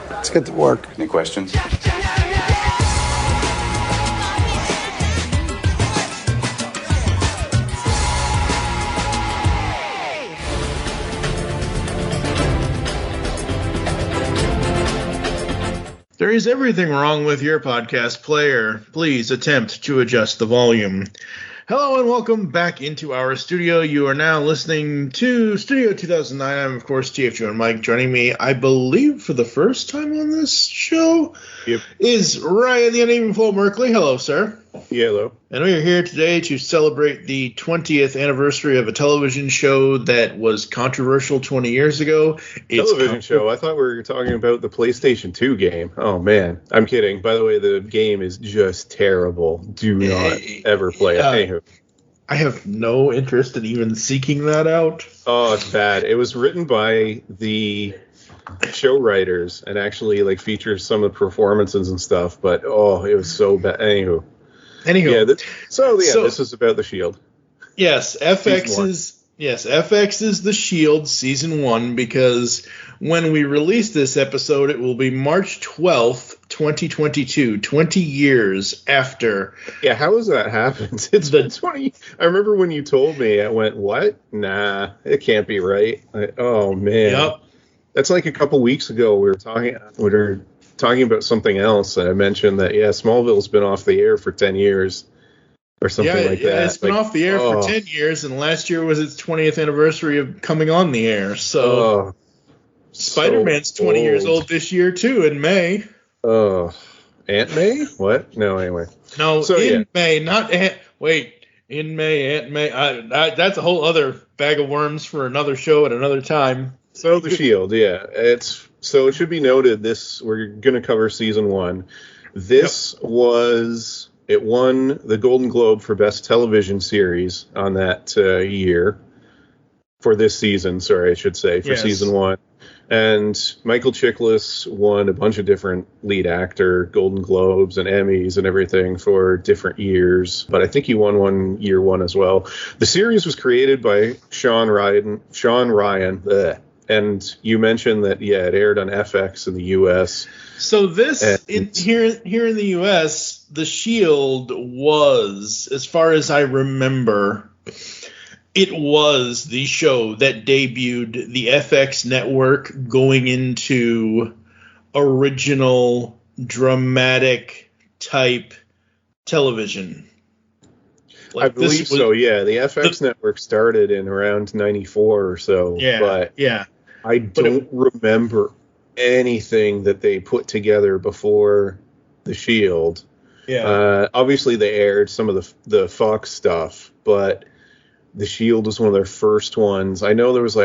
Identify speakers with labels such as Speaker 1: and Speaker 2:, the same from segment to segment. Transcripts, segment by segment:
Speaker 1: Let's get to work.
Speaker 2: Any questions?
Speaker 3: There is everything wrong with your podcast player. Please attempt to adjust the volume. Hello and welcome back into our studio. You are now listening to Studio 2009. I'm, of course, TFG and Mike. Joining me, I believe, for the first time on this show is Ryan the UnEvenFlow Merkley. Hello, sir.
Speaker 4: Yeah, hello.
Speaker 3: And we are here today to celebrate the 20th anniversary of a television show that was controversial 20 years ago.
Speaker 4: Television show? I thought we were talking about the PlayStation 2 game. Oh, man. I'm kidding. By the way, the game is just terrible. Do not ever play it. Anywho.
Speaker 3: I have no interest in even seeking that out.
Speaker 4: Oh, it's bad. It was written by the show writers and actually like features some of the performances and stuff, but it was so bad. Anywho. Yeah, this is about the Shield.
Speaker 3: Yes, FX is the Shield season 1, because when we release this episode, it will be March 12th, 2022, 20 years after.
Speaker 4: Yeah, how has that happened? It's been 20. I remember when you told me, I went, what? Nah, it can't be right. Oh, man.
Speaker 3: Yep.
Speaker 4: That's like a couple weeks ago. We were talking about something else, and I mentioned that, Smallville's been off the air for 10 years or something like that.
Speaker 3: Yeah, it's been off the air for 10 years, and last year was its 20th anniversary of coming on the air. So Spider-Man's 20 years old this year, too, in May.
Speaker 4: Aunt May? What? No, anyway.
Speaker 3: No, May, not Aunt... Wait, in May, Aunt May. That's a whole other bag of worms for another show at another time.
Speaker 4: So the Shield, So it should be noted, we're going to cover season 1. It won the Golden Globe for Best Television Series on that year. For this season, season 1. And Michael Chiklis won a bunch of different lead actor Golden Globes and Emmys and everything for different years. But I think he won one year 1 as well. The series was created by Sean Ryan. And you mentioned that, it aired on FX in the U.S.
Speaker 3: So here in the U.S., The Shield was, as far as I remember, it was the show that debuted the FX network going into original dramatic type television.
Speaker 4: I believe so, yeah. The FX network started in around 94 or so. I don't remember anything that they put together before The Shield. Yeah. Obviously, they aired some of the Fox stuff, but The Shield was one of their first ones. I know there was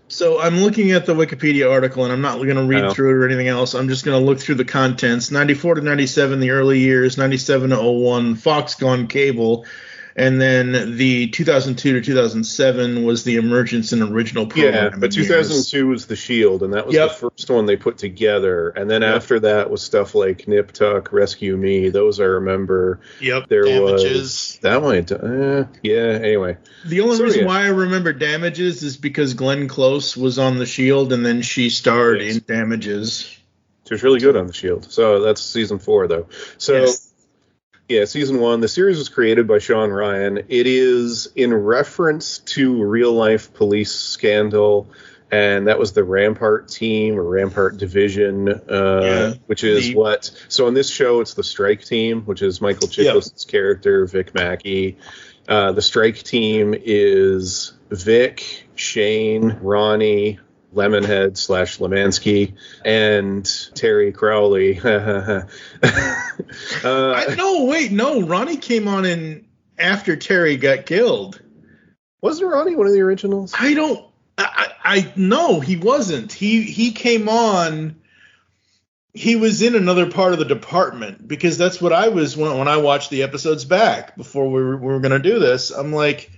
Speaker 3: So I'm looking at the Wikipedia article, and I'm not going to read through it or anything else. I'm just going to look through the contents. 94 to 97, the early years. 97 to 01, Fox gone cable. And then the 2002 to 2007 was the emergence in original programming.
Speaker 4: Yeah, but 2002 was The Shield, and that was the first one they put together. And then after that was stuff like Nip Tuck, Rescue Me. Those I remember.
Speaker 3: Yep,
Speaker 4: there
Speaker 3: Damages.
Speaker 4: Was that one. Anyway.
Speaker 3: The only reason why I remember Damages is because Glenn Close was on The Shield, and then she starred in Damages.
Speaker 4: She was really good on The Shield. So that's season 4, though. So. Yes. Yeah, season 1. The series was created by Sean Ryan. It is in reference to real-life police scandal, and that was the Rampart team or Rampart division, which is So in this show, it's the Strike Team, which is Michael Chiklis' character, Vic Mackey. The Strike Team is Vic, Shane, Ronnie, Lemonhead / Lemansky, and Terry Crowley.
Speaker 3: Ronnie came on in after Terry got killed.
Speaker 4: Wasn't Ronnie one of the originals?
Speaker 3: No, he wasn't. He came on. He was in another part of the department, because that's what I was when I watched the episodes back before we were going to do this. I'm like,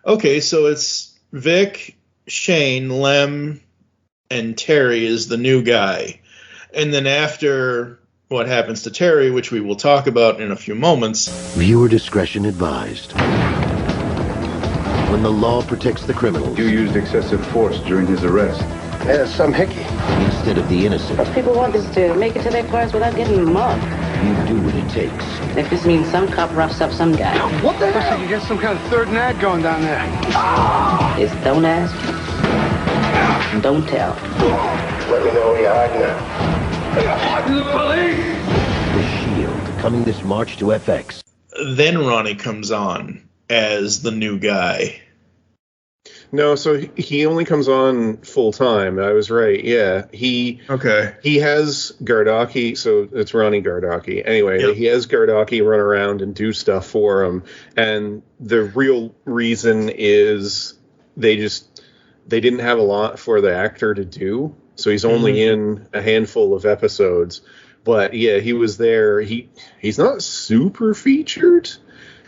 Speaker 3: okay, so it's Vic, Shane, Lem, and Terry is the new guy. And then after what happens to Terry, which we will talk about in a few moments.
Speaker 5: Viewer discretion advised. When the law protects the criminals.
Speaker 6: You used excessive force during his arrest.
Speaker 1: Yeah, some hickey.
Speaker 5: Instead of the innocent,
Speaker 2: Most people want is to make it to their cars without getting mugged.
Speaker 5: you do what it takes.
Speaker 2: If this means some cop roughs up some guy,
Speaker 1: What the hell? Looks like you got some kind of third nag going down there.
Speaker 2: it's don't ask, don't tell.
Speaker 1: Let me know where you're hiding now. The police!
Speaker 5: The Shield, coming this March to FX.
Speaker 3: Then Ronnie comes on as the new guy.
Speaker 4: No, so he only comes on full time. I was right. Yeah, he has Gardaki, so it's Ronnie Gardaki. Anyway,
Speaker 3: Yep.
Speaker 4: He has Gardaki run around and do stuff for him, and the real reason is they didn't have a lot for the actor to do, so he's only in a handful of episodes. But yeah, he was there. He's not super featured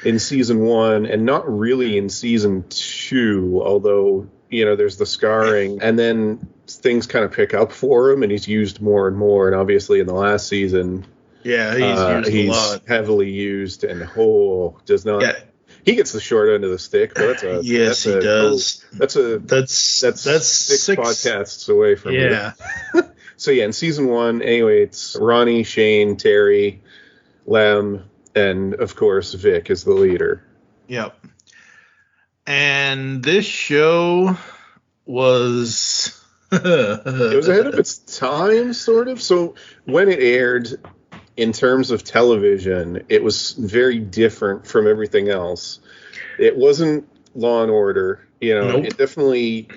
Speaker 4: in season 1 and not really in season 2, although, there's the scarring, and then things kind of pick up for him and he's used more and more. And obviously in the last season,
Speaker 3: he's used a lot.
Speaker 4: Heavily used and does not. Yeah. He gets the short end of the stick, but
Speaker 3: he does.
Speaker 4: That's 6 podcasts away from me. So yeah, in season 1, anyway, it's Ronnie, Shane, Terry, Lem, and of course Vic is the leader.
Speaker 3: Yep. And this show was
Speaker 4: it was ahead of its time, sort of. So when it aired, in terms of television, it was very different from everything else. It wasn't Law and Order,
Speaker 3: Nope.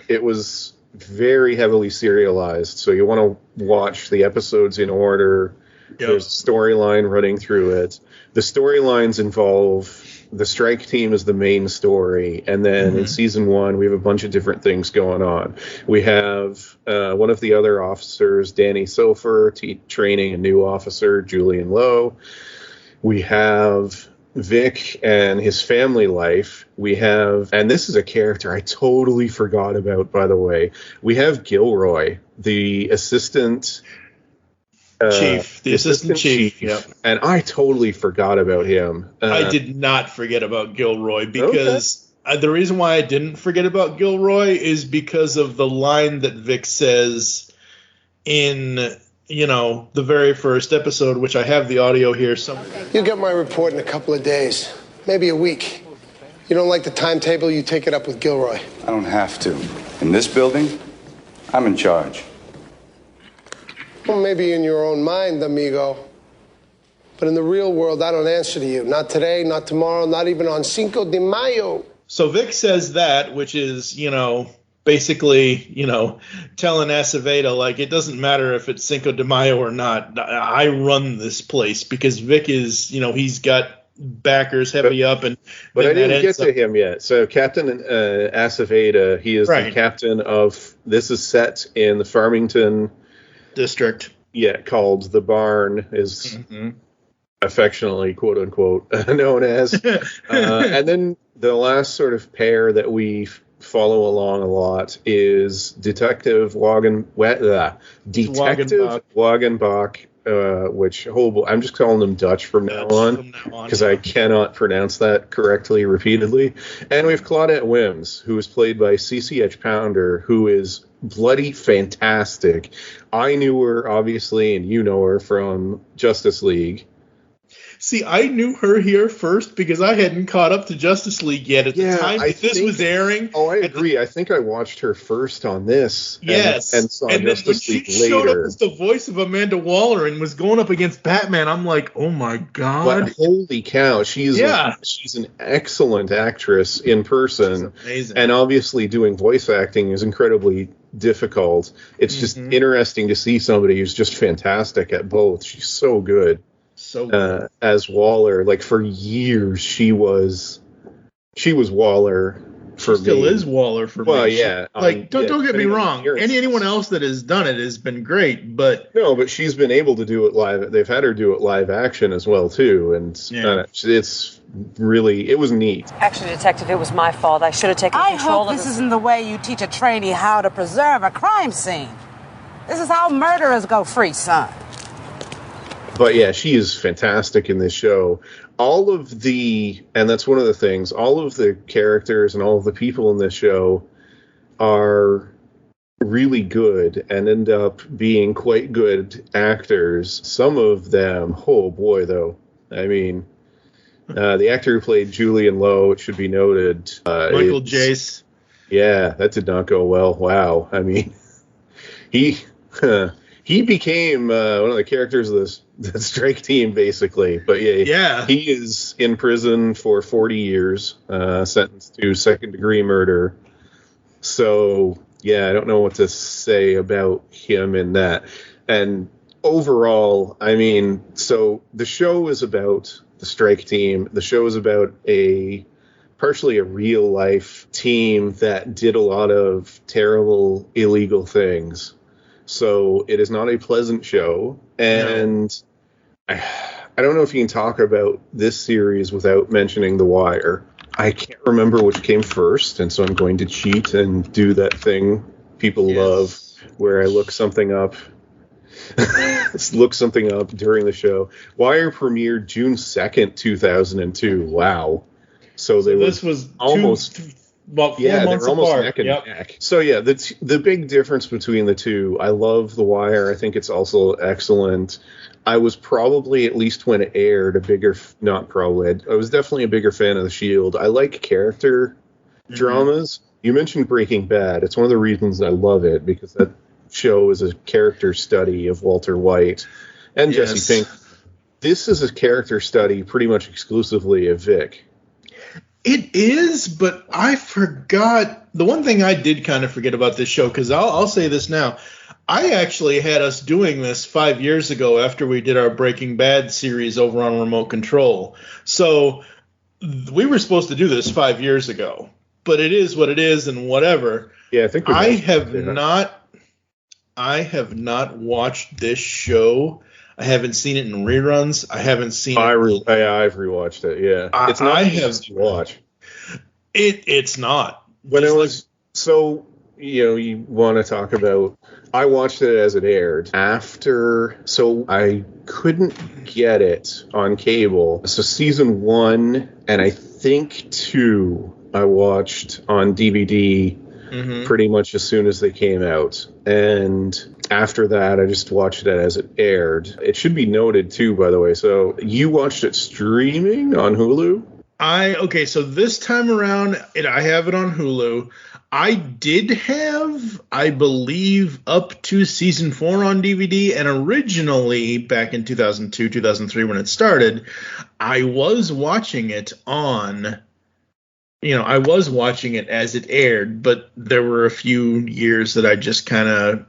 Speaker 4: It was very heavily serialized. So you want to watch the episodes in order. Yep. There's a storyline running through it. The storylines involve the strike team is the main story, and then in season 1 we have a bunch of different things going on. We have one of the other officers, Danny Sofer, training a new officer, Julian Lowe. We have Vic and his family life. We have, and this is a character I totally forgot about, by the way. We have Gilroy, the assistant
Speaker 3: chief, the assistant chief. Yep.
Speaker 4: And I totally forgot about him.
Speaker 3: I did not forget about Gilroy because the reason why I didn't forget about Gilroy is because of the line that Vic says in, the very first episode, which I have the audio here somewhere.
Speaker 1: You'll get my report in a couple of days, maybe a week. You don't like the timetable, you take it up with Gilroy.
Speaker 6: I don't have to. In this building, I'm in charge.
Speaker 1: Well, maybe in your own mind, amigo. But in the real world, I don't answer to you. Not today, not tomorrow, not even on Cinco de Mayo.
Speaker 3: So Vic says that, which is, basically, telling Aceveda, like, it doesn't matter if it's Cinco de Mayo or not. I run this place because Vic is, he's got backers heavy up.
Speaker 4: But I didn't get to him yet. So Captain Aceveda, he is the captain of, this is set in the Farmington district, called the Barn, is affectionately, quote unquote, known as. And then the last sort of pair that we follow along a lot is Detective Wagenbach, which I'm just calling them Dutch from now on because I cannot pronounce that correctly repeatedly. And we have Claudette Wims, who is played by CCH Pounder, who is bloody fantastic. I knew her, obviously, and you know her from Justice League.
Speaker 3: See, I knew her here first because I hadn't caught up to Justice League yet at the time this was airing.
Speaker 4: Oh, I agree. I think I watched her first on this.
Speaker 3: Yes.
Speaker 4: And saw Justice League later.
Speaker 3: She showed up as the voice of Amanda Waller and was going up against Batman. I'm like, oh my God.
Speaker 4: But holy cow. She's an excellent actress in person.
Speaker 3: That's amazing.
Speaker 4: And obviously doing voice acting is incredibly difficult. It's just interesting to see somebody who's just fantastic at both. She's so good.
Speaker 3: So good.
Speaker 4: As Waller, like for years she was Waller for me.
Speaker 3: Still is Waller for me.
Speaker 4: Well, yeah.
Speaker 3: Like don't get me wrong. Anyone else that has done it has been great, but
Speaker 4: no, but she's been able to do it live. They've had her do it live action as well too, and it's really, it was neat.
Speaker 7: Actually, Detective, it was my fault. I should have taken control of this.
Speaker 8: This isn't the way you teach a trainee how to preserve a crime scene. This is how murderers go free, son.
Speaker 4: But yeah, she is fantastic in this show. And that's one of the things, all of the characters and all of the people in this show are really good and end up being quite good actors. Some of them, oh boy, though. I mean, the actor who played Julian Lowe, it should be noted.
Speaker 3: Michael Jace.
Speaker 4: Yeah, that did not go well. Wow. I mean, he became one of the characters of the strike team, basically. But yeah, he is in prison for 40 years, sentenced to second-degree murder. So, yeah, I don't know what to say about him in that. And overall, I mean, so the show is about the strike team. The show is about partially a real-life team that did a lot of terrible, illegal things. So it is not a pleasant show. And I don't know if you can talk about this series without mentioning The Wire. I can't remember which came first, and so I'm going to cheat and do that thing people love where I look something up during the show. Wire premiered June 2nd, 2002. Wow. So
Speaker 3: this was almost about 4 months
Speaker 4: they were almost
Speaker 3: apart.
Speaker 4: neck and neck. So yeah, the big difference between the two, I love The Wire. I think it's also excellent. I was probably, at least when it aired, I was definitely a bigger fan of The Shield. I like character dramas. You mentioned Breaking Bad. It's one of the reasons I love it, because that show is a character study of Walter White and Jesse Pink. This is a character study pretty much exclusively of Vic.
Speaker 3: It is, but I forgot. The one thing I did kind of forget about this show, because I'll say this now. I actually had us doing this 5 years ago after we did our Breaking Bad series over on Remote Control. So we were supposed to do this 5 years ago, but it is what it is and whatever.
Speaker 4: Yeah, I think
Speaker 3: I have not watched this show. I haven't seen it in reruns. I haven't seen it.
Speaker 4: I've rewatched it. Yeah, it's not easy to watch.
Speaker 3: It's not.
Speaker 4: When it was so, you want to talk about. I watched it as it aired so I couldn't get it on cable. So season 1 and I think 2 I watched on DVD pretty much as soon as they came out. And after that, I just watched it as it aired. It should be noted, too, by the way. So you watched it streaming on Hulu?
Speaker 3: So this time around, I have it on Hulu. I did have, I believe, up to season 4 on DVD, and originally, back in 2002, 2003, when it started, I was watching it as it aired, but there were a few years that I just kind of,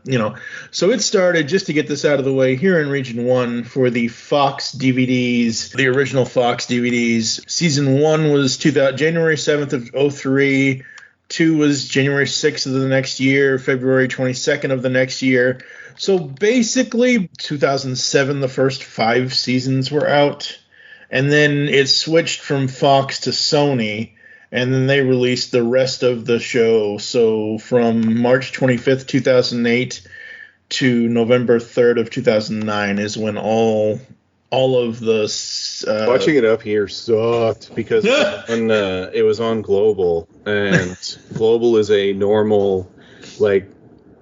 Speaker 3: so it started, just to get this out of the way, here in Region 1 for the Fox DVDs, the original Fox DVDs. Season 1 was January 7th of 2003. 2 was January 6th of the next year, February 22nd of the next year. So basically, 2007, the first 5 seasons were out. And then it switched from Fox to Sony, and then they released the rest of the show. So from March 25th, 2008 to November 3rd of 2009 is when all of the...
Speaker 4: Watching it up here sucked because it was on Global, and Global is a normal,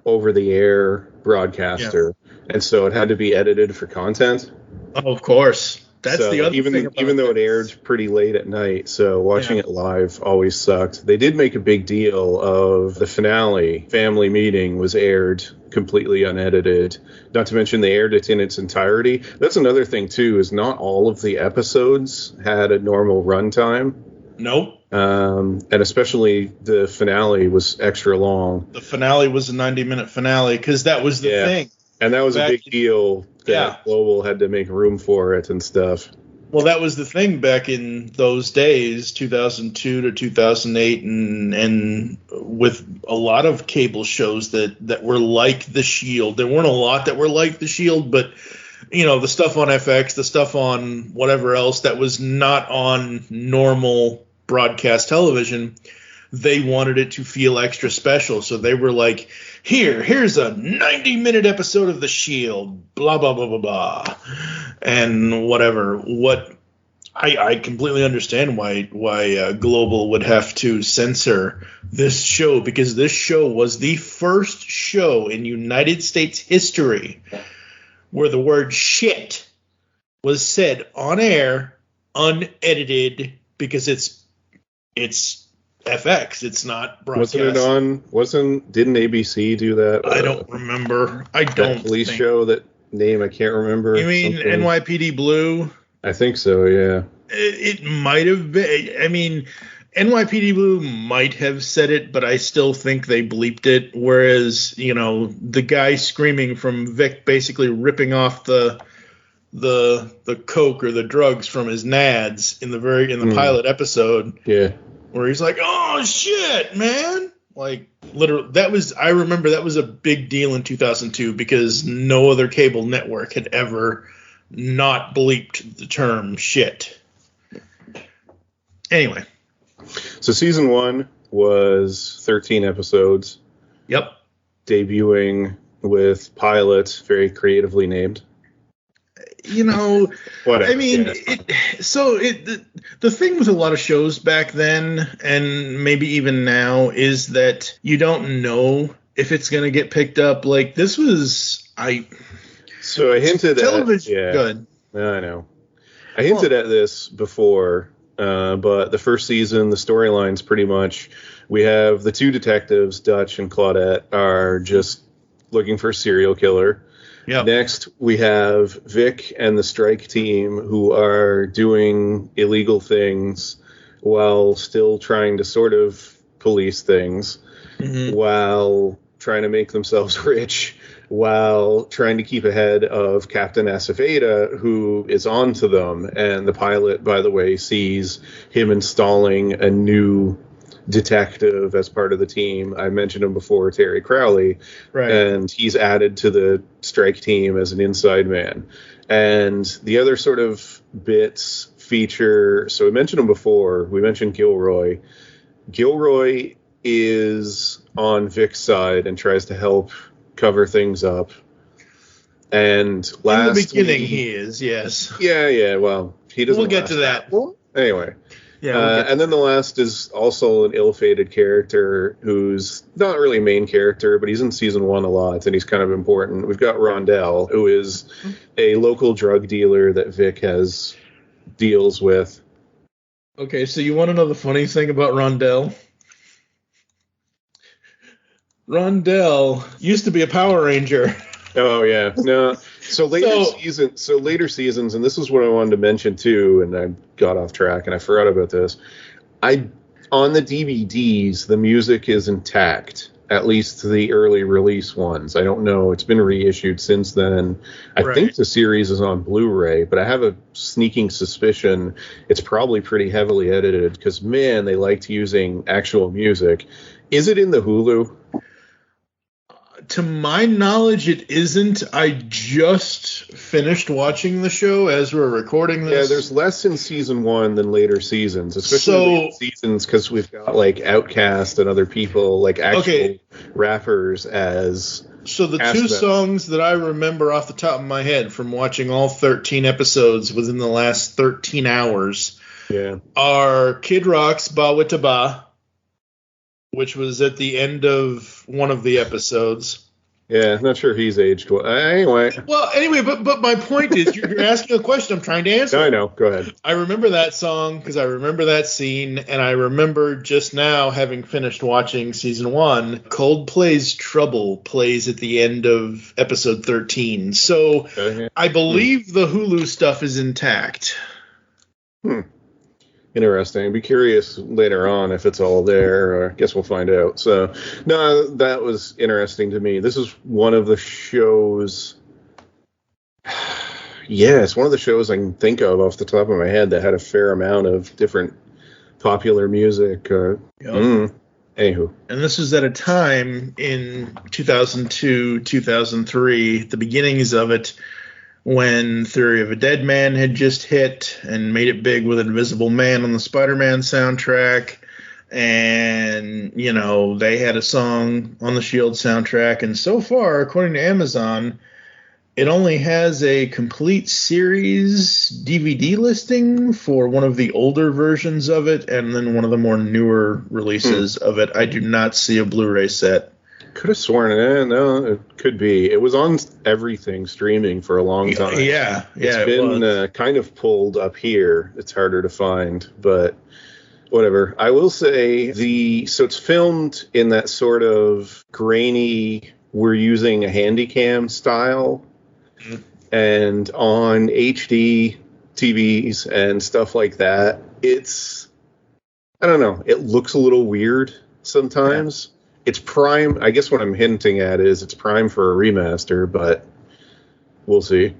Speaker 4: over-the-air broadcaster, and so it had to be edited for content.
Speaker 3: Oh, of course. That's the other thing.
Speaker 4: Even though it aired pretty late at night, so watching it live always sucked. They did make a big deal of the finale. Family Meeting was aired completely unedited. Not to mention they aired it in its entirety. That's another thing too, is not all of the episodes had a normal runtime.
Speaker 3: Nope.
Speaker 4: And especially the finale was extra long.
Speaker 3: The finale was a 90-minute finale because that was the thing.
Speaker 4: And that was a big deal that Global had to make room for it and stuff.
Speaker 3: Well, that was the thing back in those days, 2002 to 2008, and with a lot of cable shows that were like The Shield. There weren't a lot that were like The Shield, but, the stuff on FX, the stuff on whatever else that was not on normal broadcast television, they wanted it to feel extra special. So they were like, here's a 90-minute episode of The Shield, blah, blah, blah, blah, blah, and whatever. What I completely understand why Global would have to censor this show, because this show was the first show in United States history where the word shit was said on air, unedited, because it's FX. It's not broadcast.
Speaker 4: Didn't ABC do that?
Speaker 3: I don't remember.
Speaker 4: That police show, that name I can't remember.
Speaker 3: You mean something. NYPD Blue?
Speaker 4: I think so, yeah.
Speaker 3: It might have been. I mean, NYPD Blue might have said it, but I still think they bleeped it. Whereas, the guy screaming from Vic basically ripping off the coke or the drugs from his nads in the pilot episode.
Speaker 4: Yeah.
Speaker 3: Where he's like, "Oh shit, man!" Like literally, I remember that was a big deal in 2002 because no other cable network had ever not bleeped the term shit. Anyway.
Speaker 4: So season 1 was 13 episodes.
Speaker 3: Yep.
Speaker 4: Debuting with pilot, very creatively named.
Speaker 3: Whatever. I mean, the thing with a lot of shows back then, and maybe even now, is that you don't know if it's going to get picked up. Like this was,
Speaker 4: So I hinted
Speaker 3: television.
Speaker 4: Yeah.
Speaker 3: Good.
Speaker 4: I know. I hinted at this before, but the first season, the storyline's pretty much, we have the two detectives, Dutch and Claudette, are just looking for a serial killer.
Speaker 3: Yep.
Speaker 4: Next, we have Vic and the strike team, who are doing illegal things while still trying to sort of police things, while trying to make themselves rich, while trying to keep ahead of Captain Aceveda, who is on to them. And the pilot, by the way, sees him installing a new detective as part of the team. I mentioned him before, Terry Crowley.
Speaker 3: Right.
Speaker 4: And he's added to the strike team as an inside man. And the other sort of bits feature, so we mentioned him before, we mentioned Gilroy. Gilroy is on Vic's side and tries to help cover things up. And last
Speaker 3: in the beginning, he is, yes.
Speaker 4: Yeah. Well, he doesn't.
Speaker 3: We'll get to that.
Speaker 4: Well, anyway.
Speaker 3: Yeah.
Speaker 4: And then the last is also an ill-fated character who's not really a main character, but he's in season 1 a lot, and he's kind of important. We've got Rondell, who is a local drug dealer that Vic deals with.
Speaker 3: Okay, so you want to know the funny thing about Rondell? Rondell used to be a Power Ranger.
Speaker 4: Oh yeah, no. So later seasons, and this is what I wanted to mention too, and I got off track and I forgot about this. On the DVDs, the music is intact, at least the early release ones. I don't know; it's been reissued since then. I think the series is on Blu-ray, but I have a sneaking suspicion it's probably pretty heavily edited because man, they liked using actual music. Is it in the Hulu?
Speaker 3: To my knowledge, it isn't. I just finished watching the show as we're recording this.
Speaker 4: Yeah, there's less in season 1 than later seasons, especially later seasons because we've got like Outkast and other people, like actual rappers as.
Speaker 3: So the two songs that I remember off the top of my head from watching all 13 episodes within the last 13 hours are Kid Rock's Ba Wita Ba, which was at the end of one of the episodes.
Speaker 4: Yeah, not sure he's aged well. Anyway,
Speaker 3: but my point is, you're asking a question I'm trying to answer.
Speaker 4: I know. Go ahead.
Speaker 3: I remember that song because I remember that scene, and I remember just now, having finished watching season 1, Coldplay's Trouble plays at the end of episode 13. So I believe the Hulu stuff is intact.
Speaker 4: Interesting. I'd be curious later on if it's all there. Or I guess we'll find out. So, no, that was interesting to me. This is one of the shows. Yeah, it's one of the shows I can think of off the top of my head that had a fair amount of different popular music. Anywho.
Speaker 3: And this was at a time in 2002, 2003, the beginnings of it, when Theory of a Dead Man had just hit and made it big with Invisible Man on the Spider-Man soundtrack. And, they had a song on the S.H.I.E.L.D. soundtrack. And so far, according to Amazon, It only has a complete series DVD listing for one of the older versions of it, and then one of the more newer releases of it. I do not see a Blu-ray set.
Speaker 4: Could have sworn, no, it could be. It was on everything streaming for a long time.
Speaker 3: Yeah,
Speaker 4: it's been kind of pulled up here. It's harder to find, but whatever. I will say so it's filmed in that sort of grainy, we're using a Handycam style, and on HD TVs and stuff like that. I don't know. It looks a little weird sometimes. Yeah. It's prime. I guess what I'm hinting at is it's prime for a remaster, but we'll see.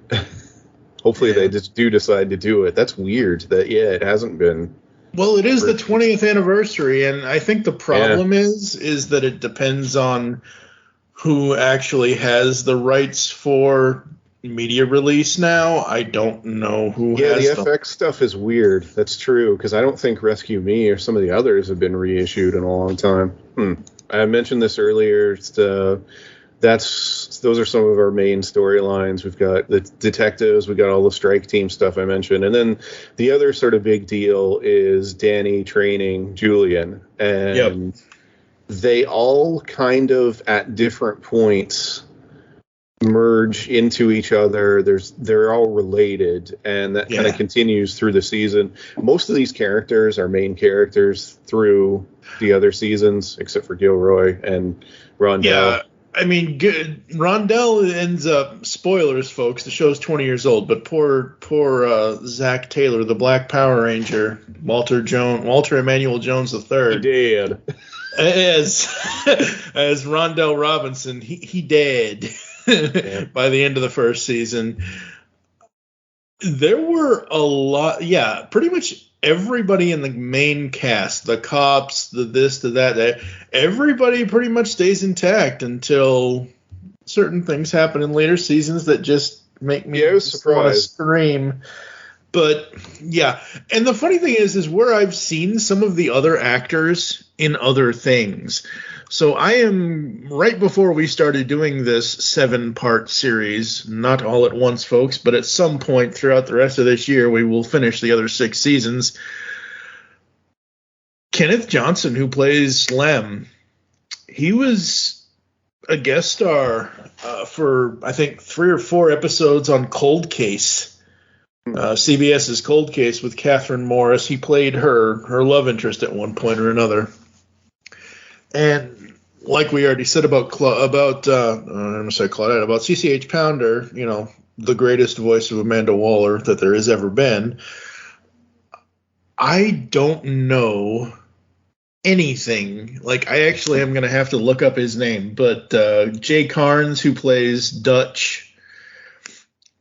Speaker 4: Hopefully they just do decide to do it. That's weird that, it hasn't been.
Speaker 3: Well, it is the 20th anniversary, and I think the problem is that it depends on who actually has the rights for media release now. I don't know who has
Speaker 4: the FX stuff is weird. That's true, because I don't think Rescue Me or some of the others have been reissued in a long time. I mentioned this earlier. Those are some of our main storylines. We've got the detectives, we've got all the strike team stuff I mentioned, and then the other sort of big deal is Danny training Julian, and they all kind of at different points merge into each other. They're all related, and that kind of continues through the season. Most of these characters are main characters through the other seasons, except for Gilroy and Rondell.
Speaker 3: Yeah, I mean, Rondell ends up, spoilers, folks, the show's 20 years old, but poor Zach Taylor, the Black Power Ranger, Walter Emmanuel Jones III.
Speaker 4: He did.
Speaker 3: As Rondell Robinson, he dead by the end of the first season. There were a lot, pretty much everybody in the main cast, the cops, the this, the that, everybody pretty much stays intact until certain things happen in later seasons that just make me want to scream. But and the funny thing is where I've seen some of the other actors in other things. So I am, right before we started doing this 7-part series, not all at once, folks, but at some point throughout the rest of this year, we will finish the other 6 seasons. Kenneth Johnson, who plays Lem, he was a guest star for, I think, 3 or 4 episodes on Cold Case, CBS's Cold Case with Catherine Morris. He played her love interest at one point or another. And like we already said about Claudette, about CCH Pounder, the greatest voice of Amanda Waller that there has ever been, I don't know anything. Like, I actually am going to have to look up his name, but Jay Carnes, who plays Dutch,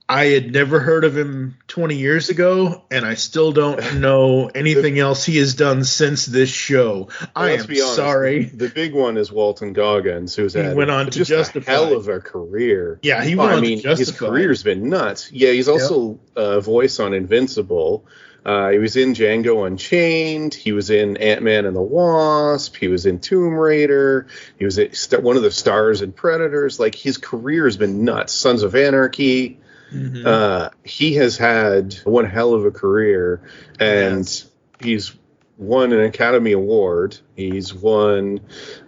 Speaker 3: I had never heard of him 20 years ago, and I still don't know anything else he has done since this show. I am sorry.
Speaker 4: The big one is Walton Goggins, who's
Speaker 3: went on to Justify.
Speaker 4: A hell of a career.
Speaker 3: Yeah, he went on to Justify.
Speaker 4: His career's been nuts. Yeah, he's also a voice on Invincible. He was in Django Unchained. He was in Ant-Man and the Wasp. He was in Tomb Raider. He was one of the stars in Predators. Like, his career has been nuts. Sons of Anarchy. Mm-hmm. He has had one hell of a career, and he's won an Academy Award. He's won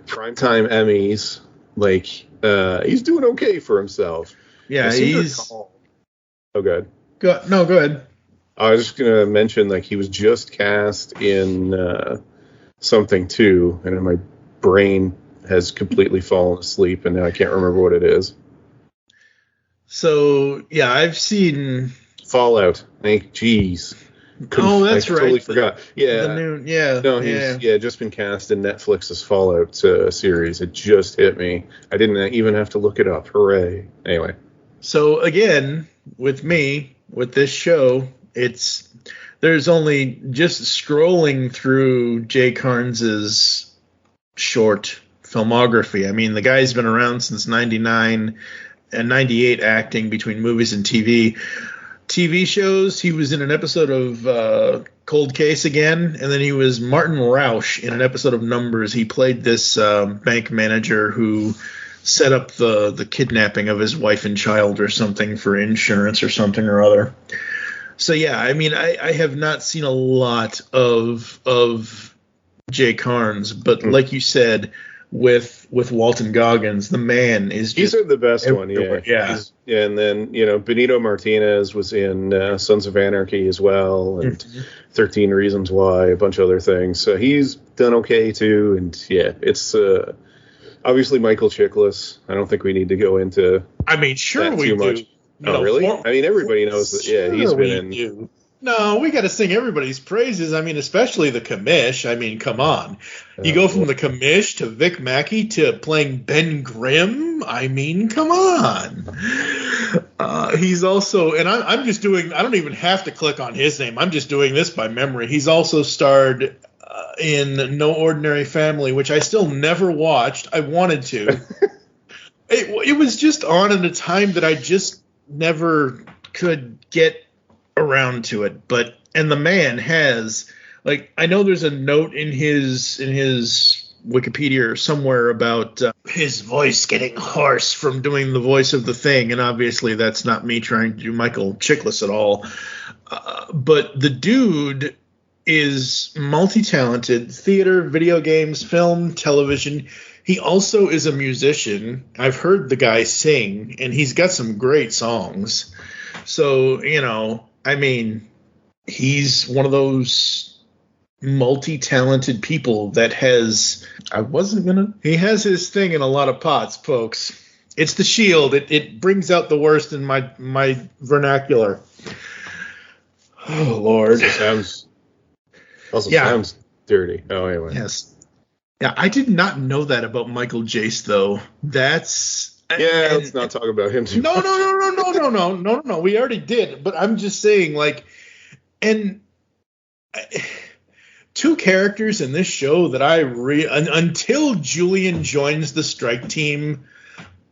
Speaker 4: Primetime Emmys. Like, he's doing okay for himself.
Speaker 3: Yeah, he's...
Speaker 4: Oh, good.
Speaker 3: Go ahead.
Speaker 4: I was just going to mention, like, he was just cast in something, too, and my brain has completely fallen asleep, and now I can't remember what it is.
Speaker 3: So, I've seen...
Speaker 4: Fallout. Jeez.
Speaker 3: That's right.
Speaker 4: I totally forgot. Yeah.
Speaker 3: The new,
Speaker 4: No, he's just been cast in Netflix's Fallout series. It just hit me. I didn't even have to look it up. Hooray. Anyway.
Speaker 3: So, again, with me, with this show, there's only just scrolling through Jay Carnes's short filmography. I mean, the guy's been around since 99 and 98 acting between movies and TV. TV shows, he was in an episode of Cold Case again, and then he was Martin Rausch in an episode of Numbers. He played this bank manager who set up the kidnapping of his wife and child or something for insurance or something or other. So yeah, I mean, I have not seen a lot of Jay Carnes, but like you said, with Walton Goggins, the man is just...
Speaker 4: He's the best one, yeah.
Speaker 3: Yeah.
Speaker 4: And then, Benito Martinez was in Sons of Anarchy as well, and 13 Reasons Why, a bunch of other things. So he's done okay, too, and yeah, it's... obviously, Michael Chiklis. I don't think we need to go into
Speaker 3: sure
Speaker 4: that
Speaker 3: we
Speaker 4: too
Speaker 3: do.
Speaker 4: much. Oh, really? Everybody knows that. Yeah, he's been in...
Speaker 3: Do. No, we got to sing everybody's praises. Especially the commish. Come on. You go from the commish to Vic Mackey to playing Ben Grimm. Come on. He's also, and I'm just doing, I don't even have to click on his name. I'm just doing this by memory. He's also starred in No Ordinary Family, which I still never watched. I wanted to. It was just on at a time that I just never could get around to it, and the man has, I know there's a note in his Wikipedia or somewhere about his voice getting hoarse from doing the voice of the Thing, and obviously that's not me trying to do Michael Chiklis at all, but the dude is multi-talented: theater, video games, film, television. He also is a musician. I've heard the guy sing, and he's got some great songs. So, he's one of those multi-talented people that has... He has his thing in a lot of pots, folks. It's the Shield. It brings out the worst in my vernacular. Oh, Lord.
Speaker 4: Sounds dirty. Oh, anyway.
Speaker 3: Yes. Yeah, I did not know that about Michael Jace, though.
Speaker 4: Let's not talk about him too much.
Speaker 3: No. We already did, but I'm just saying, two characters in this show that until Julian joins the strike team,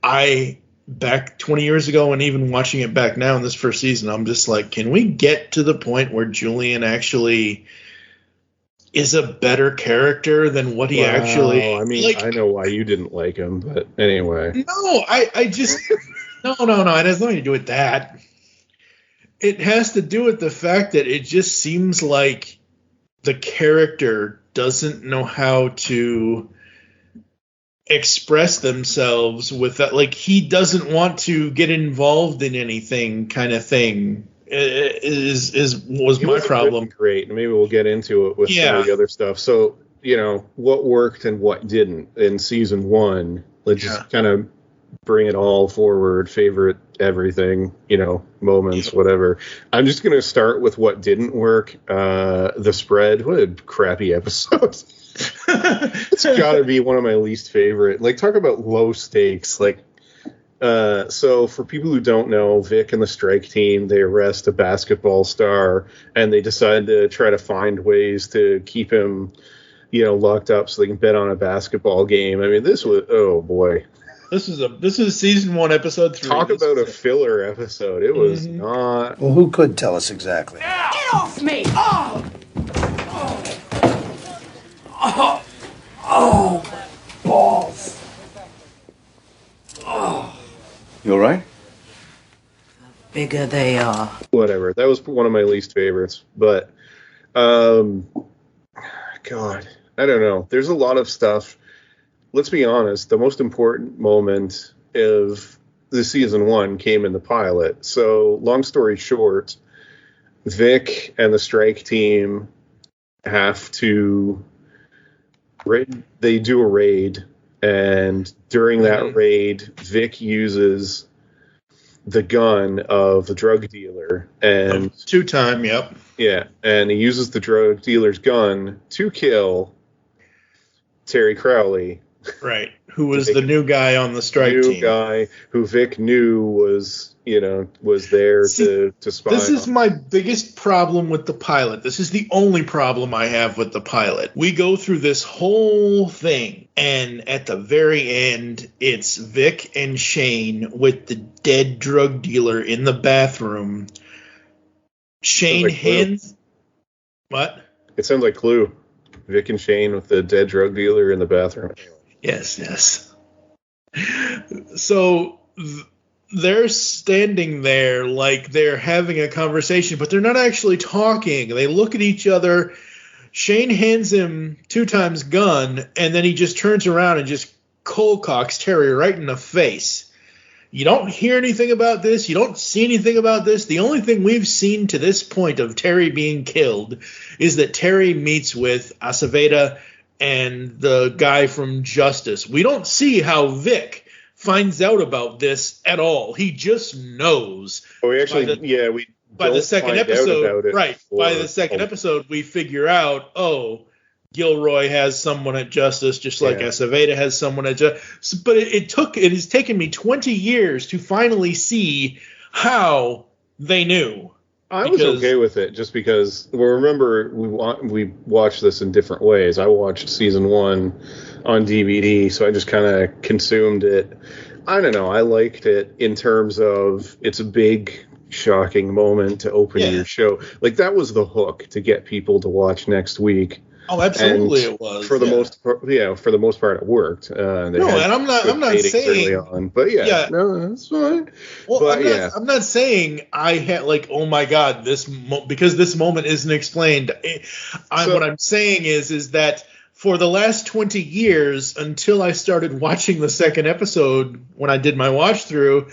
Speaker 3: back 20 years ago and even watching it back now in this first season, I'm just like, can we get to the point where Julian actually is a better character than what he actually...
Speaker 4: I know why you didn't like him, but anyway.
Speaker 3: No, I just... No, it has nothing to do with that. It has to do with the fact that it just seems like the character doesn't know how to express themselves with that. He doesn't want to get involved in anything kind of thing. Was my problem.
Speaker 4: Great, and maybe we'll get into it with some of the other stuff. So, what worked and what didn't in season 1. Let's just kind of bring it all forward, favorite everything, moments, whatever. I'm just going to start with what didn't work. The Spread, what a crappy episode. It's got to be one of my least favorite. Talk about low stakes. So for people who don't know, Vic and the strike team, they arrest a basketball star, and they decide to try to find ways to keep him, locked up so they can bet on a basketball game. This was, oh boy.
Speaker 3: This is season 1, episode 3.
Speaker 4: Talk about a filler episode. It was not.
Speaker 9: Well, who could tell us exactly?
Speaker 8: Get off me!
Speaker 9: Balls.
Speaker 6: You all right?
Speaker 8: Bigger they are.
Speaker 4: Whatever. That was one of my least favorites. But, God, I don't know. There's a lot of stuff. Let's be honest. The most important moment of the season 1 came in the pilot. So, long story short, Vic and the strike team have to... They do a raid. And during that raid, Vic uses the gun of the drug dealer. And
Speaker 3: 2-time, yep.
Speaker 4: Yeah, and he uses the drug dealer's gun to kill Terry Crowley.
Speaker 3: Right, who was the new guy on the strike team.
Speaker 4: New guy who Vic knew was there to spy on.
Speaker 3: This is my biggest problem with the pilot. This is the only problem I have with the pilot. We go through this whole thing, and at the very end, it's Vic and Shane with the dead drug dealer in the bathroom. Shane hands... What?
Speaker 4: It sounds like Clue. Vic and Shane with the dead drug dealer in the bathroom.
Speaker 3: Yes. So they're standing there like they're having a conversation, but they're not actually talking. They look at each other. Shane hands him 2 times gun, and then he just turns around and just cold cocks Terry right in the face. You don't hear anything about this. You don't see anything about this. The only thing we've seen to this point of Terry being killed is that Terry meets with Aceveda and the guy from Justice. We don't see how Vic finds out about this at all. He just knows.
Speaker 4: Oh, we actually, we
Speaker 3: by the second episode, right? By the second episode, we figure out, Gilroy has someone at Justice, just like Aceveda has someone at Justice. But it has taken me 20 years to finally see how they knew.
Speaker 4: I was okay with it, just because. Well, remember, we watched this in different ways. I watched season 1 on DVD, so I just kind of consumed it. I don't know. I liked it in terms of it's a big, shocking moment to open your show. Like, that was the hook to get people to watch next week.
Speaker 3: Oh, absolutely, it was.
Speaker 4: For the most part, for the most part, it worked.
Speaker 3: And I'm not saying.
Speaker 4: Early on, but no, that's fine.
Speaker 3: Well, but I'm not saying I had oh my God, because this moment isn't explained. What I'm saying is that for the last 20 years, until I started watching the second episode, when I did my watch through,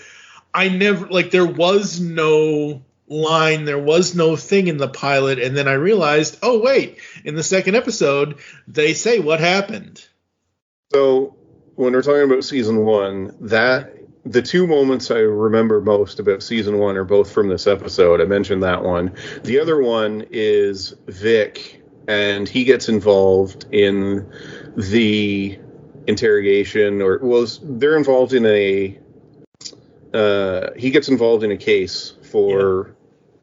Speaker 3: I never there was no line, there was no thing in the pilot, and then I realized, oh wait, in the second episode they say what happened. So
Speaker 4: when we're talking about season 1, the 2 moments I remember most about season 1 are both from this episode. I mentioned that one. The other one is Vic, and he gets involved in the interrogation, they're involved in he gets involved in a case for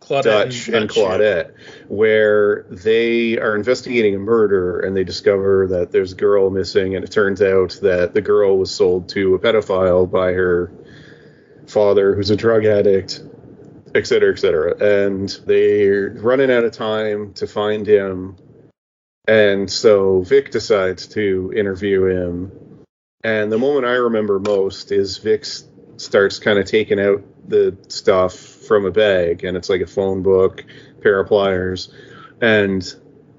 Speaker 4: Dutch and Claudette, where they are investigating a murder, and they discover that there's a girl missing, and it turns out that the girl was sold to a pedophile by her father, who's a drug addict, et cetera, et cetera. And they're running out of time to find him, and so Vic decides to interview him. And the moment I remember most is Vic starts kind of taking out the stuff from a bag, and it's like a phone book, pair of pliers, and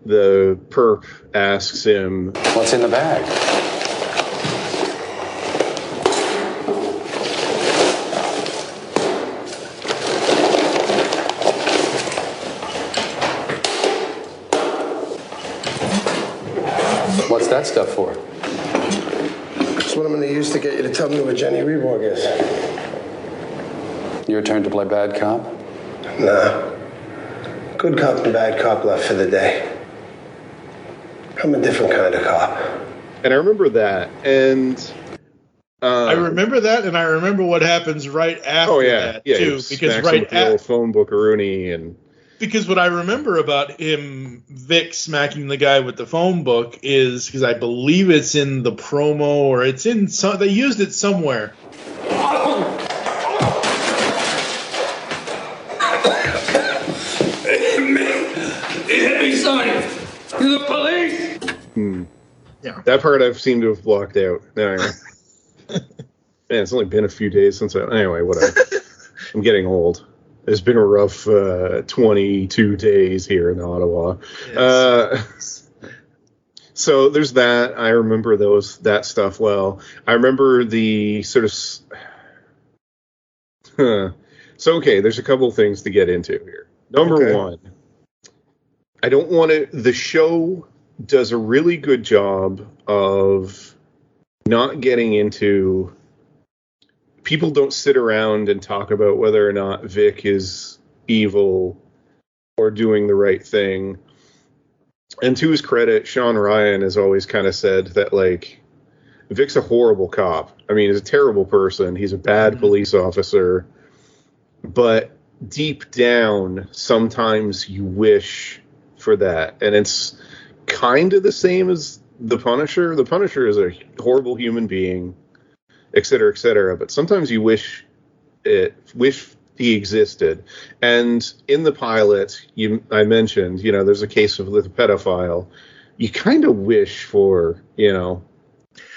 Speaker 4: the perp asks him,
Speaker 6: "What's in the bag?" What's that stuff for?
Speaker 1: It's what I'm going to use to get you to tell me where Jenny Reborg is.
Speaker 6: Your turn to play bad cop?
Speaker 1: Nah. Good cop and bad cop left for the day. I'm a different kind of cop.
Speaker 4: And I remember that, and
Speaker 3: I remember that, and I remember what happens right after that too. Because right
Speaker 4: after the old phone bookaroonie, and
Speaker 3: because what I remember about him, Vic smacking the guy with the phone book, is because I believe it's in the promo, or it's in some. They used it somewhere.
Speaker 9: The police.
Speaker 3: Yeah,
Speaker 4: that part I've seemed to have blocked out. Anyway. Man, it's only been a few days since anyway, whatever. I'm getting old. It's been a rough 22 days here in Ottawa. Yes. So there's that. I remember that stuff well. I remember the sort of. So okay, there's a couple things to get into here. Number one. I don't want to. The show does a really good job of not getting into. People don't sit around and talk about whether or not Vic is evil or doing the right thing. And to his credit, Sean Ryan has always kind of said that, Vic's a horrible cop. I mean, he's a terrible person. He's a bad police officer. But deep down, sometimes you wish for that, and it's kind of the same as the Punisher. The Punisher is a horrible human being, et cetera, but sometimes you wish he existed. And in the pilot, I mentioned, there's a case with a pedophile. You kind of wish for,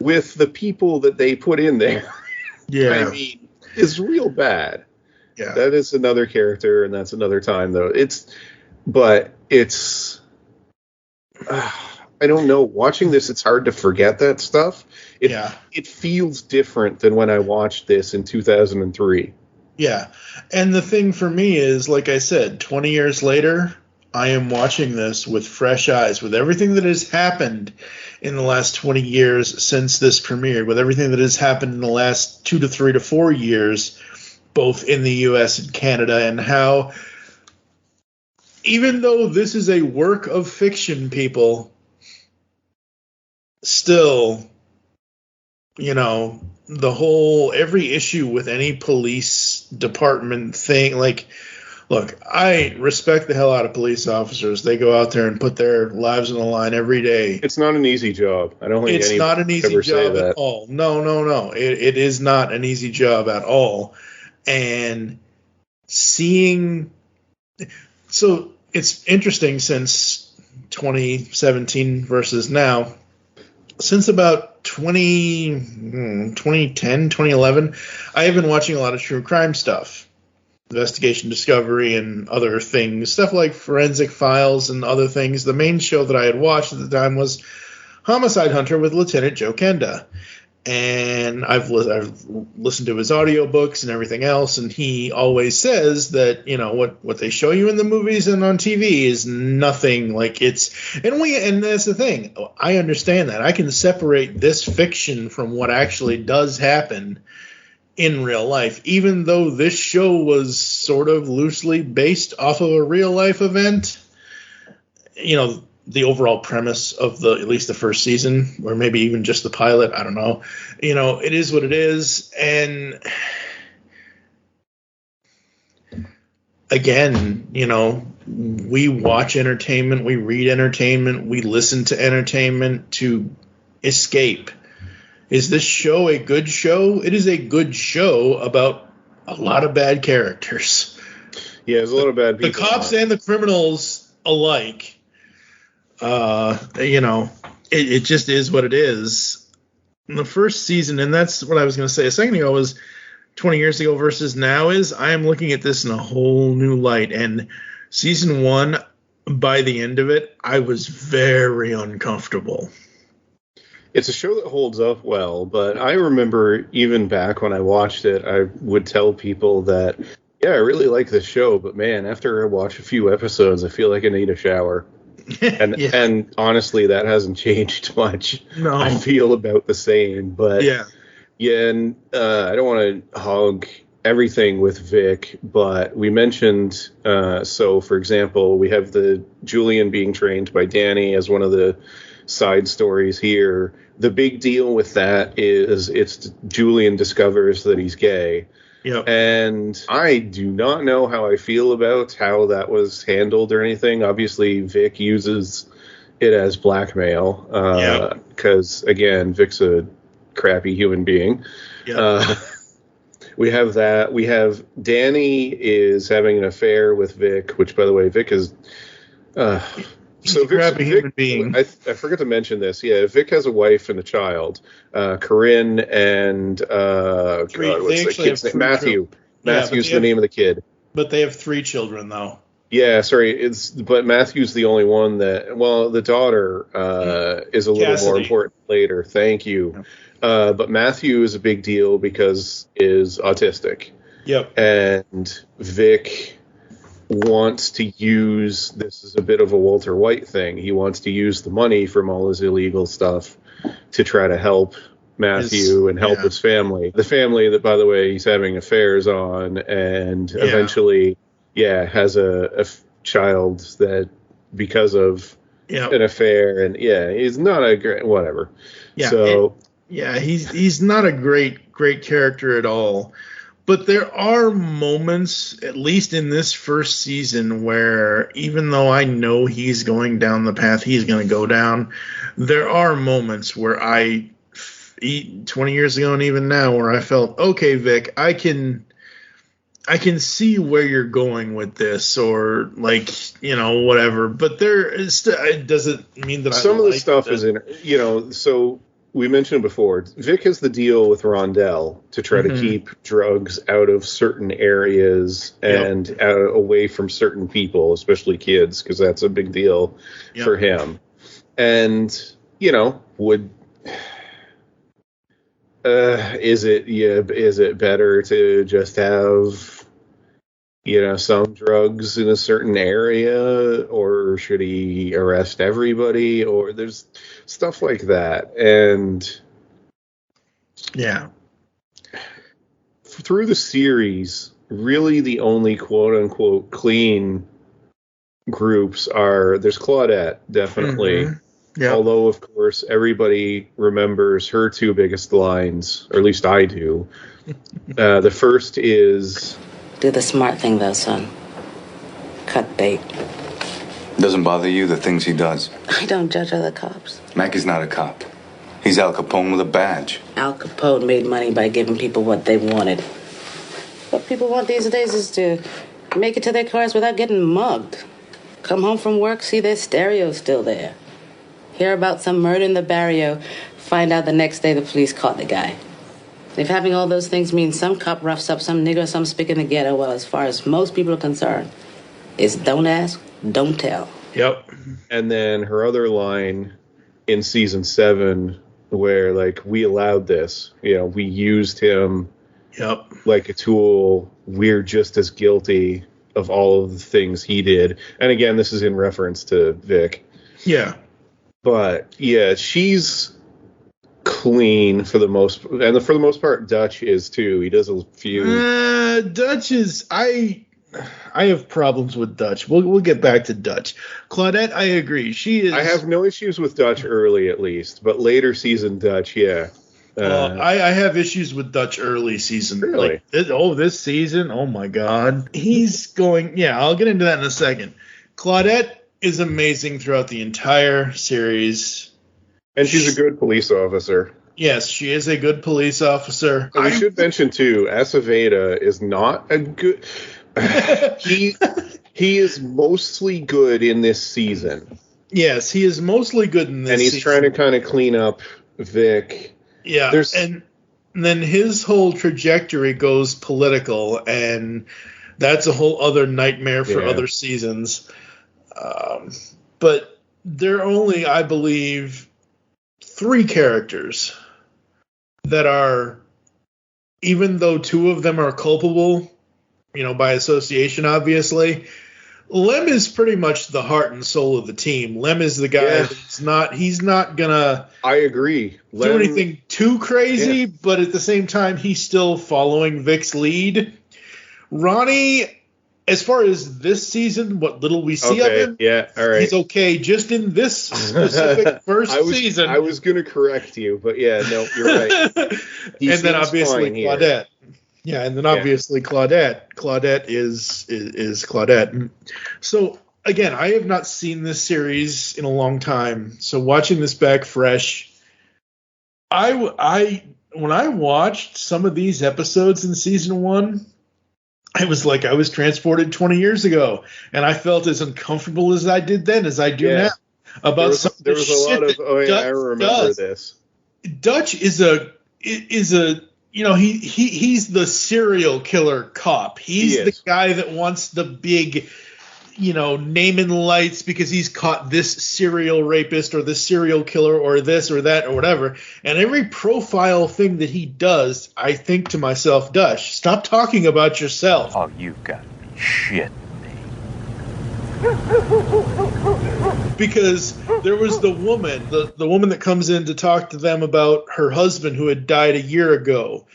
Speaker 4: with the people that they put in there.
Speaker 3: Yeah.
Speaker 4: I mean, it's real bad.
Speaker 3: Yeah.
Speaker 4: That is another character, and that's another time, though. I don't know. Watching this, it's hard to forget that stuff. It feels different than when I watched this in 2003.
Speaker 3: Yeah. And the thing for me is, like I said, 20 years later, I am watching this with fresh eyes, with everything that has happened in the last 20 years since this premiered, with everything that has happened in the last 2 to 3 to 4 years, both in the U.S. and Canada, and how, even though this is a work of fiction, people, still, you know, every issue with any police department thing, like, look, I respect the hell out of police officers. They go out there and put their lives on the line every day.
Speaker 4: It's not an easy job. I don't think
Speaker 3: it's not an easy job at all. No. It is not an easy job at all. And seeing, so it's interesting since 2017 versus now, since about 2010, 2011, I have been watching a lot of true crime stuff. Investigation Discovery and other things, stuff like Forensic Files and other things. The main show that I had watched at the time was Homicide Hunter with Lieutenant Joe Kenda. And I've listened to his audiobooks and everything else, and he always says that, you know, what they show you in the movies and on TV is nothing like it's, and that's the thing. I understand that. I can separate this fiction from what actually does happen in real life, even though this show was sort of loosely based off of a real life event. You know, the overall premise of at least the first season, or maybe even just the pilot, I don't know. You know, it is what it is. And again, you know, we watch entertainment, we read entertainment, we listen to entertainment to escape. Is this show a good show? It is a good show about a lot of bad characters.
Speaker 4: Yeah, there's a lot of bad people.
Speaker 3: The cops and the criminals alike. You know, it just is what it is. In the first season, and that's what I was going to say a second ago, was 20 years ago versus now, is I am looking at this in a whole new light. And season 1, by the end of it, I was very uncomfortable.
Speaker 4: It's a show that holds up well, but I remember even back when I watched it, I would tell people that, yeah, I really like this show, but man, after I watch a few episodes, I feel like I need a shower. And
Speaker 3: Yeah.
Speaker 4: and honestly, that hasn't changed much.
Speaker 3: No.
Speaker 4: I feel about the same, but
Speaker 3: Yeah.
Speaker 4: and I don't want to hog everything with Vic, but we mentioned, so for example, we have the Julian being trained by Danny as one of the side stories here. The big deal with that is it's Julian discovers that he's gay.
Speaker 3: Yep.
Speaker 4: And I do not know how I feel about how that was handled or anything. Obviously, Vic uses it as blackmail because, again, Vic's a crappy human being.
Speaker 3: Yep.
Speaker 4: We have that. We have Danny is having an affair with Vic, which, by the way, Vic is...
Speaker 3: He's a crappy human being.
Speaker 4: I forgot to mention this. Yeah, Vic has a wife and a child, Corinne and what's the kid's name? Matthew. Matthew's the name of the kid.
Speaker 3: But they have 3 children, though.
Speaker 4: Yeah, sorry. But Matthew's the only one that. Well, the daughter is a little more important later. Thank you. But Matthew is a big deal because is autistic.
Speaker 3: Yep.
Speaker 4: And Vic wants to use this as a bit of a Walter White thing. He wants to use the money from all his illegal stuff to try to help Matthew and help his family. The family that, by the way, he's having affairs on, and eventually, has a child that because of an affair, and he's not a great whatever.
Speaker 3: Yeah,
Speaker 4: so
Speaker 3: he's not a great character at all. But there are moments, at least in this first season, where even though I know he's going down the path he's going to go down, there are moments where 20 years ago and even now, where I felt, okay, Vic, I can see where you're going with this, or like, you know, whatever. But there is, it doesn't mean that
Speaker 4: some of the stuff is in, you know, so we mentioned before, Vic has the deal with Rondell to try to keep drugs out of certain areas and away from certain people, especially kids, because that's a big deal for him. And, you know, is it better to just have, you know, some drugs in a certain area, or should he arrest everybody? Or there's stuff like that. And through the series, really the only quote unquote clean groups there's Claudette, definitely. Although, of course, everybody remembers her two biggest lines, or at least I do. The first is,
Speaker 2: Do the smart thing, though, son. Cut bait.
Speaker 6: Doesn't bother you, the things he does?
Speaker 2: I don't judge other cops.
Speaker 6: Mackey's not a cop. He's Al Capone with a badge.
Speaker 2: Al Capone made money by giving people what they wanted. What people want these days is to make it to their cars without getting mugged. Come home from work, see their stereo still there. Hear about some murder in the barrio, find out the next day the police caught the guy. If having all those things means some cop roughs up some nigger or some spick in the ghetto, well, as far as most people are concerned, it's don't ask, don't tell.
Speaker 3: Yep.
Speaker 4: And then her other line in season 7, where, like, we allowed this, you know, we used him like a tool, we're just as guilty of all of the things he did. And again, this is in reference to Vic.
Speaker 3: Yeah.
Speaker 4: But yeah, she's clean for the most part. Dutch is too. He does a few.
Speaker 3: Dutch is I have problems with Dutch. We'll get back to Dutch. Claudette, I agree. She is.
Speaker 4: I have no issues with Dutch early, at least, but later season Dutch, yeah.
Speaker 3: I have issues with Dutch early season.
Speaker 4: Really?
Speaker 3: Like, this season, oh my God, he's going. Yeah, I'll get into that in a second. Claudette is amazing throughout the entire series.
Speaker 4: And she's a good police officer.
Speaker 3: Yes, she is a good police officer.
Speaker 4: And we should mention, too, Aceveda is not a good... he is mostly good in this season.
Speaker 3: Yes, he is mostly good in this season.
Speaker 4: And he's trying to kind of clean up Vic.
Speaker 3: Yeah, and then his whole trajectory goes political, and that's a whole other nightmare for other seasons. But there are only, I believe, 3 characters that are, even though 2 of them are culpable, you know, by association, obviously, Lem is pretty much the heart and soul of the team. Lem is the guy he's not gonna
Speaker 4: I agree.
Speaker 3: do anything too crazy, but at the same time, he's still following Vic's lead. Ronnie, as far as this season, what little we see of him,
Speaker 4: all right.
Speaker 3: he's okay just in this specific season.
Speaker 4: I was going to correct you, but yeah, no, you're right.
Speaker 3: And then obviously Claudette. Yeah, and then obviously Claudette. Claudette is Claudette. So again, I have not seen this series in a long time. So watching this back fresh, when I watched some of these episodes in season 1, I was like I was transported 20 years ago, and I felt as uncomfortable as I did then as I do now about some of the shit that
Speaker 4: I remember this.
Speaker 3: Dutch is a you know, he's the serial killer cop. He's the guy that wants the big, you know, name and lights because he's caught this serial rapist or this serial killer or this or that or whatever. And every profile thing that he does, I think to myself, Dutch, stop talking about yourself.
Speaker 10: Oh, you've got to be shitting me.
Speaker 3: Because there was the woman, the woman that comes in to talk to them about her husband who had died a year ago.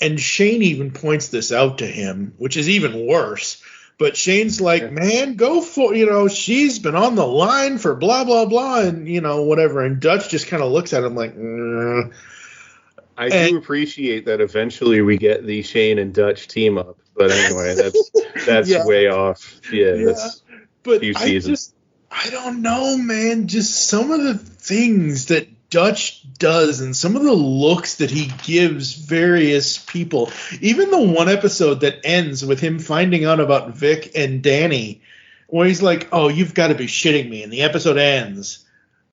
Speaker 3: And Shane even points this out to him, which is even worse. But Shane's like, man, go for, you know, she's been on the line for blah, blah, blah, and, you know, whatever. And Dutch just kind of looks at him like,
Speaker 4: I do appreciate that eventually we get the Shane and Dutch team up. But anyway, that's way off. That's
Speaker 3: but
Speaker 4: few seasons.
Speaker 3: I don't know, man. Just some of the things that Dutch does and some of the looks that he gives various people. Even the one episode that ends with him finding out about Vic and Danny, where he's like, oh, you've got to be shitting me. And the episode ends.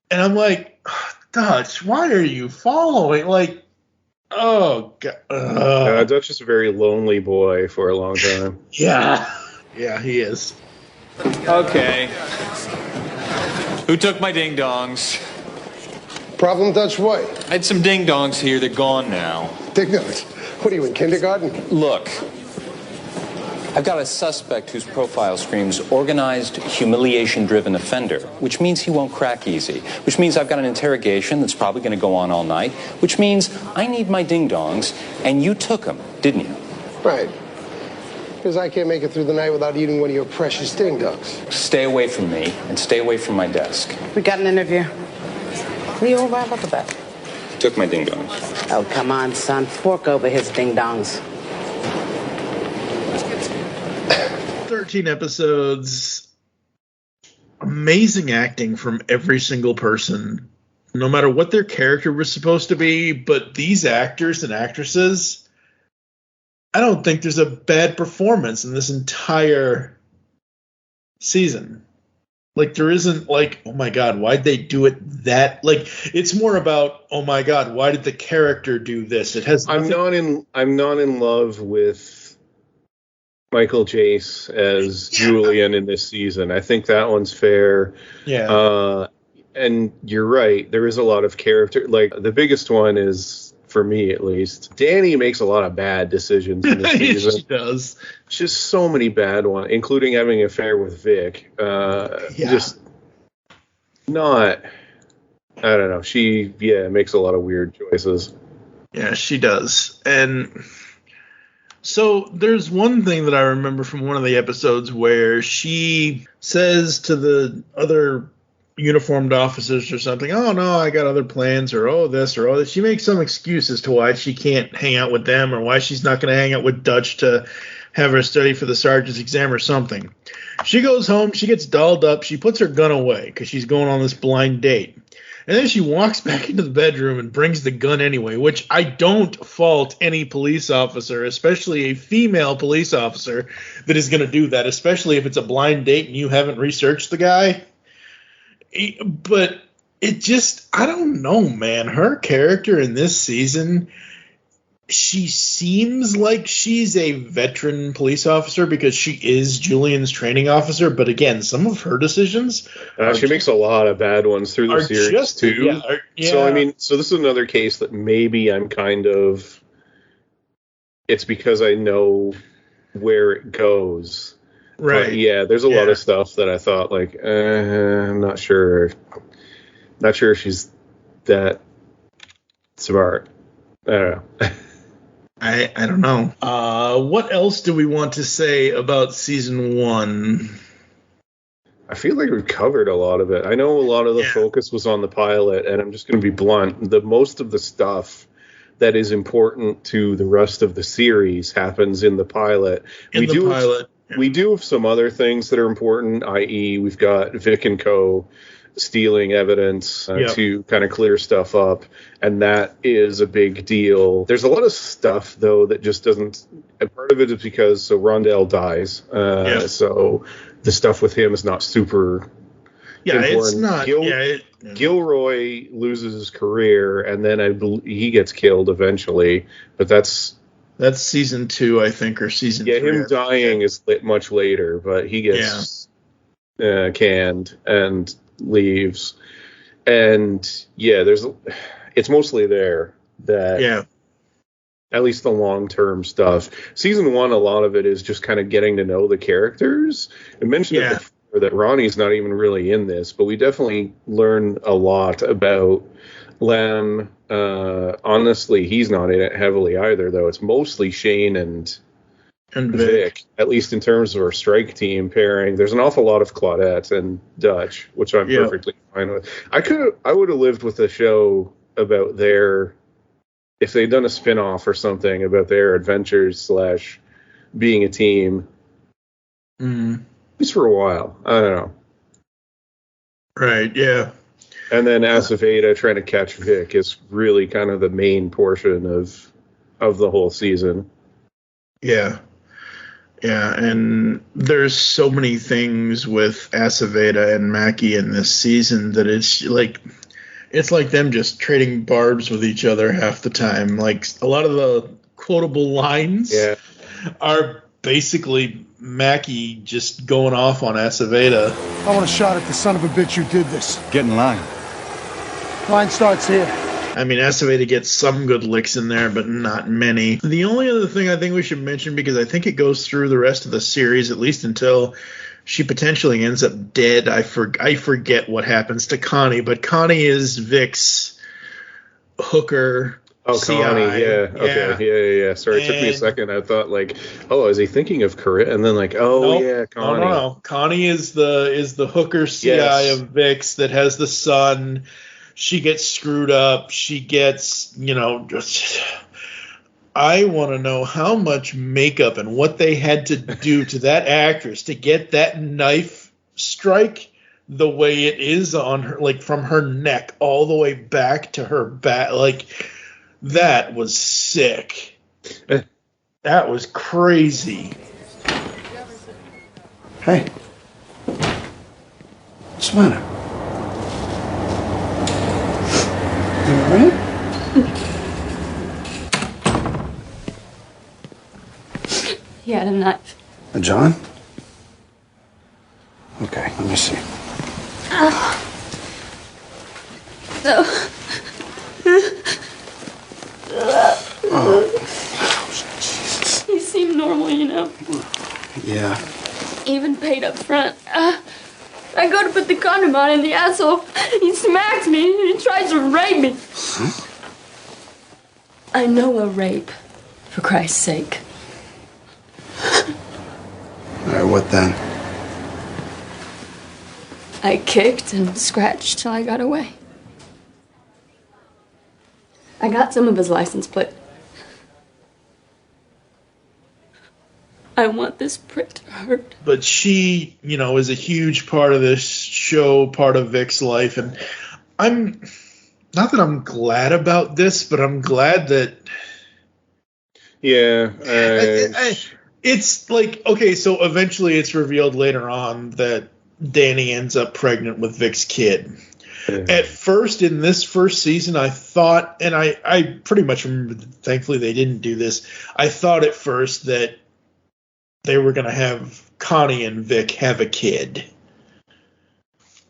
Speaker 3: And I'm like, Dutch, why are you following? Like, oh, God.
Speaker 4: Dutch is a very lonely boy for a long time.
Speaker 3: Yeah. Yeah, he is.
Speaker 11: Okay. Who took my ding-dongs?
Speaker 1: Problem, Dutch? What?
Speaker 11: I had some ding-dongs here. They're gone now.
Speaker 1: Ding-dongs? What are you, in kindergarten?
Speaker 11: Look. I've got a suspect whose profile screams organized, humiliation-driven offender, which means he won't crack easy, which means I've got an interrogation that's probably going to go on all night, which means I need my ding-dongs, and you took them, didn't you?
Speaker 1: Right. Because I can't make it through the night without eating one of your precious ding-dongs.
Speaker 11: Stay away from me, and stay away from my desk.
Speaker 2: We got an interview. What are you all right about that?
Speaker 11: He took my ding-dongs.
Speaker 2: Oh, come on, son. Fork over his ding-dongs.
Speaker 3: 13 episodes, amazing acting from every single person, no matter what their character was supposed to be. But these actors and actresses, I don't think there's a bad performance in this entire season. Like, there isn't like, oh my God, why'd they do it that? Like, it's more about, oh my God, why did the character do this? It has.
Speaker 4: I'm not in love with Michael Jace as Julian in this season. I think that one's fair.
Speaker 3: Yeah.
Speaker 4: And you're right. There is a lot of character. Like, the biggest one is, for me at least, Danny makes a lot of bad decisions in this season.
Speaker 3: She does.
Speaker 4: Just so many bad ones, including having an affair with Vic. Just not. I don't know. She makes a lot of weird choices.
Speaker 3: Yeah, she does. And so there's one thing that I remember from one of the episodes where she says to the other uniformed officers or something, oh, no, I got other plans, or oh, this, or oh, that. She makes some excuse as to why she can't hang out with them, or why she's not going to hang out with Dutch to have her study for the sergeant's exam or something. She goes home, she gets dolled up, she puts her gun away because she's going on this blind date. And then she walks back into the bedroom and brings the gun anyway, which I don't fault any police officer, especially a female police officer, that is going to do that, especially if it's a blind date and you haven't researched the guy. But it just, I don't know, man. Her character in this season, she seems like she's a veteran police officer because she is Julian's training officer. But again, some of her decisions,
Speaker 4: she makes a lot of bad ones through the series too.
Speaker 3: Yeah.
Speaker 4: So I mean, this is another case that maybe I'm kind of. It's because I know where it goes.
Speaker 3: Right.
Speaker 4: But there's a lot of stuff that I thought like, I'm not sure. Not sure if she's that smart. I don't know.
Speaker 3: I don't know. What else do we want to say about season 1?
Speaker 4: I feel like we've covered a lot of it. I know a lot of the focus was on the pilot, and I'm just going to be blunt. Most of the stuff that is important to the rest of the series happens in the pilot. We do have some other things that are important, i.e. we've got Vic and Co. stealing evidence to kind of clear stuff up, and that is a big deal. There's a lot of stuff, though, that just doesn't... Part of it is because Rondell dies, so the stuff with him is not super important.
Speaker 3: It's not...
Speaker 4: Gilroy loses his career, and then he gets killed eventually, but that's
Speaker 3: season 2, I think, or season 3.
Speaker 4: Yeah, him dying is much later, but he gets canned and leaves, and it's mostly there that at least the long-term stuff. Season 1, a lot of it is just kind of getting to know the characters. I mentioned it before that Ronnie's not even really in this, but we definitely learn a lot about Lem. Honestly, he's not in it heavily either, though. It's mostly Shane and Vic, at least in terms of our strike team pairing. There's an awful lot of Claudette and Dutch, which I'm perfectly fine with. I would have lived with a show about if they'd done a spin-off or something about their adventures / being a team. At least for a while. I don't know.
Speaker 3: Right, yeah.
Speaker 4: And then Aceveda trying to catch Vic is really kind of the main portion of the whole season.
Speaker 3: Yeah. Yeah, and there's so many things with Aceveda and Mackey in this season that it's like It's like them just trading barbs with each other half the time. Like, a lot of the quotable lines are basically Mackey just going off on Aceveda.
Speaker 12: I want a shot at the son of a bitch who did this.
Speaker 10: Get in line.
Speaker 12: Line starts here.
Speaker 3: I mean, Aceveda gets some good licks in there, but not many. The only other thing I think we should mention, because I think it goes through the rest of the series, at least until she potentially ends up dead. I forget what happens to Connie, but Connie is Vic's hooker.
Speaker 4: Oh,
Speaker 3: CI.
Speaker 4: Connie, yeah. Okay, yeah. Sorry, it took me a second. I thought, like, oh, is he thinking of Corinne? And then, like, oh, yeah, Connie.
Speaker 3: No. Connie is the hooker CI of Vic's that has the son. She gets screwed up. She gets, just... I want to know how much makeup and what they had to do to that actress to get that knife strike the way it is on her, like, from her neck all the way back to her back. Like, that was sick. That was crazy.
Speaker 12: Hey. What's the matter? You all right?
Speaker 13: He had a knife.
Speaker 12: A John? Okay, let me see.
Speaker 13: Jesus. He seemed normal,
Speaker 12: Yeah.
Speaker 13: Even paid up front. I go to put the condom on and the asshole, he smacks me and he tries to rape me.
Speaker 12: Huh?
Speaker 13: I know a rape, for Christ's sake.
Speaker 12: All right, what then?
Speaker 13: I kicked and scratched till I got away. I got some of his license plate. I want this prick to hurt.
Speaker 3: But she, is a huge part of this show, part of Vic's life. And I'm, not that I'm glad about this, but I'm glad that...
Speaker 4: Yeah.
Speaker 3: It's like, okay, so eventually it's revealed later on that Danny ends up pregnant with Vic's kid. Yeah. At first, in this first season, I thought, and I pretty much remember, thankfully they didn't do this, I thought at first that they were going to have Connie and Vic have a kid.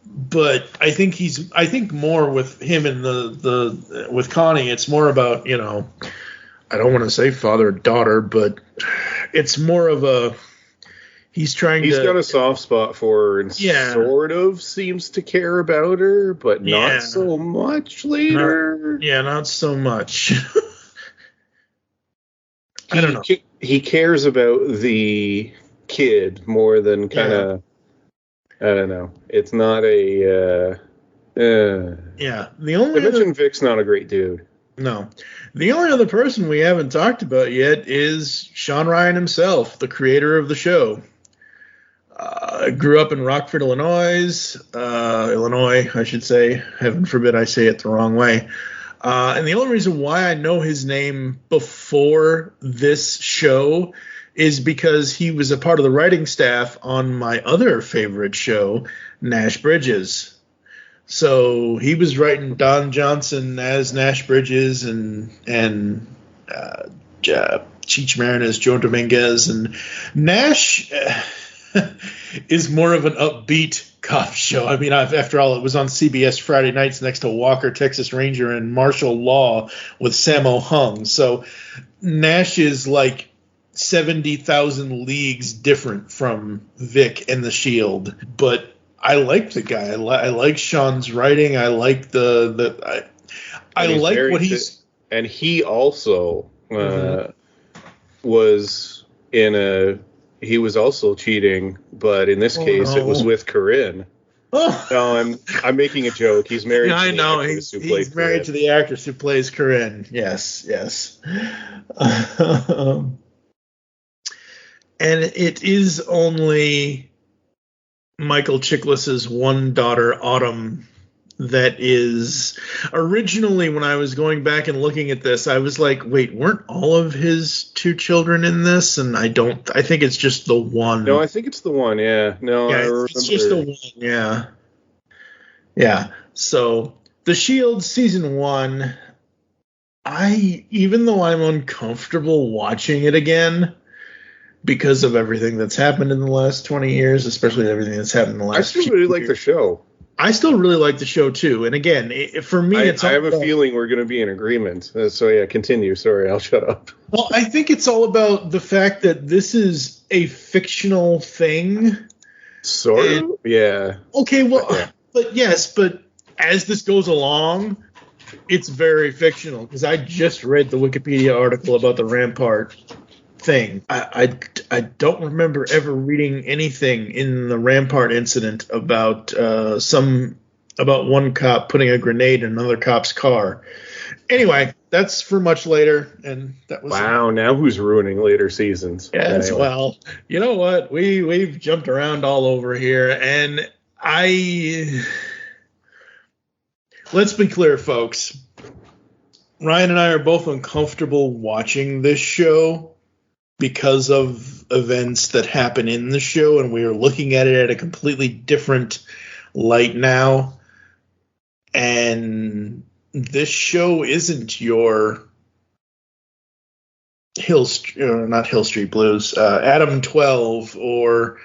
Speaker 3: But I think more with him and with Connie, it's more about, I don't want to say father-daughter, but it's more of a... He's got
Speaker 4: a soft spot for her and sort of seems to care about her, but not so much later.
Speaker 3: Not so much. I don't know.
Speaker 4: He cares about the kid more than kind of... I don't know. It's not a...
Speaker 3: I
Speaker 4: mentioned Vic's not a great dude.
Speaker 3: No. The only other person we haven't talked about yet is Sean Ryan himself, the creator of the show. Grew up in Rockford, Illinois, I should say. Heaven forbid I say it the wrong way. And the only reason why I know his name before this show is because he was a part of the writing staff on my other favorite show, Nash Bridges. So he was writing Don Johnson as Nash Bridges and Cheech Marin as Joe Dominguez. And Nash is more of an upbeat cop show. I mean, after all, it was on CBS Friday nights next to Walker, Texas Ranger, and Martial Law with Sammo Hung. So Nash is like 70,000 leagues different from Vic and the Shield. But I like the guy. I like Sean's writing. I like I like what he's...
Speaker 4: And he also was in a... He was also cheating, but in this case, it was with Corinne. Oh. No, I'm making a joke. He's married.
Speaker 3: I know he's married to the actress who plays Corinne. Yes. And it is only Michael Chiklis's one daughter, Autumn, that is... Originally, when I was going back and looking at this, I was like, wait, weren't all of his two children in this? And I think it's just the one.
Speaker 4: No, I think it's the one, yeah. No, I remember.
Speaker 3: It's just the one, yeah. Yeah, so The Shield season 1, even though I'm uncomfortable watching it again because of everything that's happened in the last 20 years, especially everything that's happened in the last
Speaker 4: I still really like the show.
Speaker 3: I still really like the show too. And again, for me,
Speaker 4: I have a feeling we're going to be in agreement. So yeah, continue. Sorry, I'll shut up.
Speaker 3: Well, I think it's all about the fact that this is a fictional thing.
Speaker 4: Sort of? Yeah.
Speaker 3: Okay, well, but as this goes along, it's very fictional, because I just read the Wikipedia article about the Rampart thing. I don't remember ever reading anything in the Rampart incident about one cop putting a grenade in another cop's car. Anyway, that's for much later, and that was
Speaker 4: now who's ruining later seasons?
Speaker 3: Yes,
Speaker 4: anyway.
Speaker 3: Well, you know what? We've jumped around all over here, and let's be clear, folks. Ryan and I are both uncomfortable watching this show because of events that happen in the show, and we are looking at it at a completely different light now. And this show isn't your not Hill Street Blues, Adam 12, or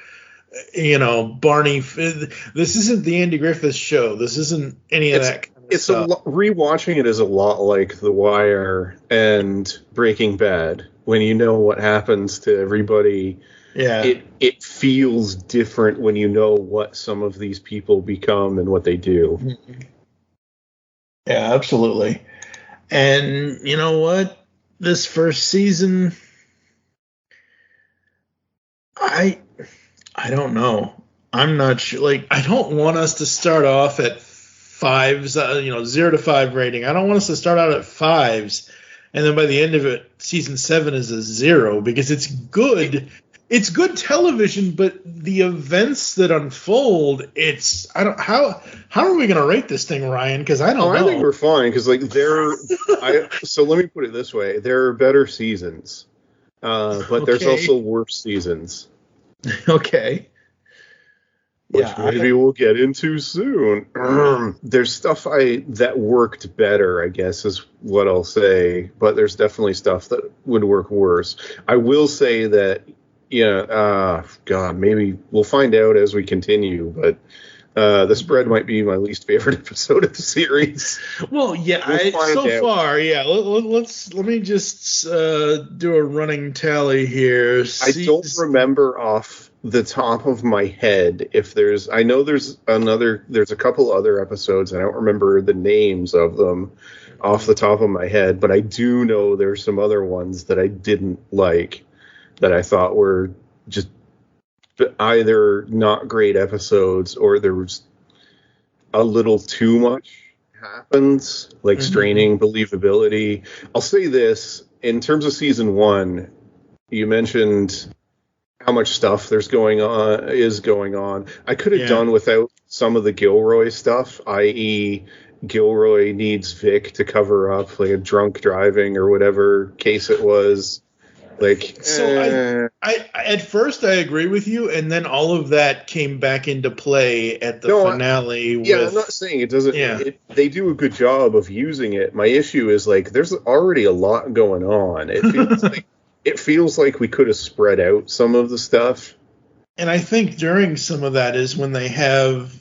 Speaker 3: Barney. This isn't the Andy Griffith Show. This isn't any of that.
Speaker 4: It's rewatching it is a lot like The Wire and Breaking Bad. When you know what happens to everybody, it feels different when you know what some of these people become and what they do.
Speaker 3: Mm-hmm. Yeah, absolutely. And you know what? This first season, I don't know. I'm not sure. Like, I don't want us to start off at 5s, 0 to 5 rating. I don't want us to start out at 5s, and then by the end of it, season 7 is a 0, because it's good. It's good television, but the events that unfold, how are we going to rate this thing, Ryan? Because I don't know.
Speaker 4: I think we're fine, because so let me put it this way: there are better seasons, but there's also worse seasons.
Speaker 3: Okay.
Speaker 4: Which maybe we'll get into soon. There's stuff that worked better, I guess, is what I'll say. But there's definitely stuff that would work worse. I will say that, maybe we'll find out as we continue. But the spread might be my least favorite episode of the series.
Speaker 3: Well, yeah, let me just do a running tally here.
Speaker 4: I don't remember off the top of my head if there's a couple other episodes. I don't remember the names of them off the top of my head, but I do know there's some other ones that I didn't like, that I thought were just either not great episodes, or there was a little too much happens, like straining believability. I'll say this, in terms of season 1, you mentioned how much stuff is going on. I could have done without some of the Gilroy stuff, i.e. Gilroy needs Vic to cover up like a drunk driving or whatever case it was.
Speaker 3: So I at first I agree with you, and then all of that came back into play at the finale.
Speaker 4: I'm not saying it doesn't. Yeah. They do a good job of using it. My issue is there's already a lot going on. It feels like we could have spread out some of the stuff.
Speaker 3: And I think during some of that is when they have,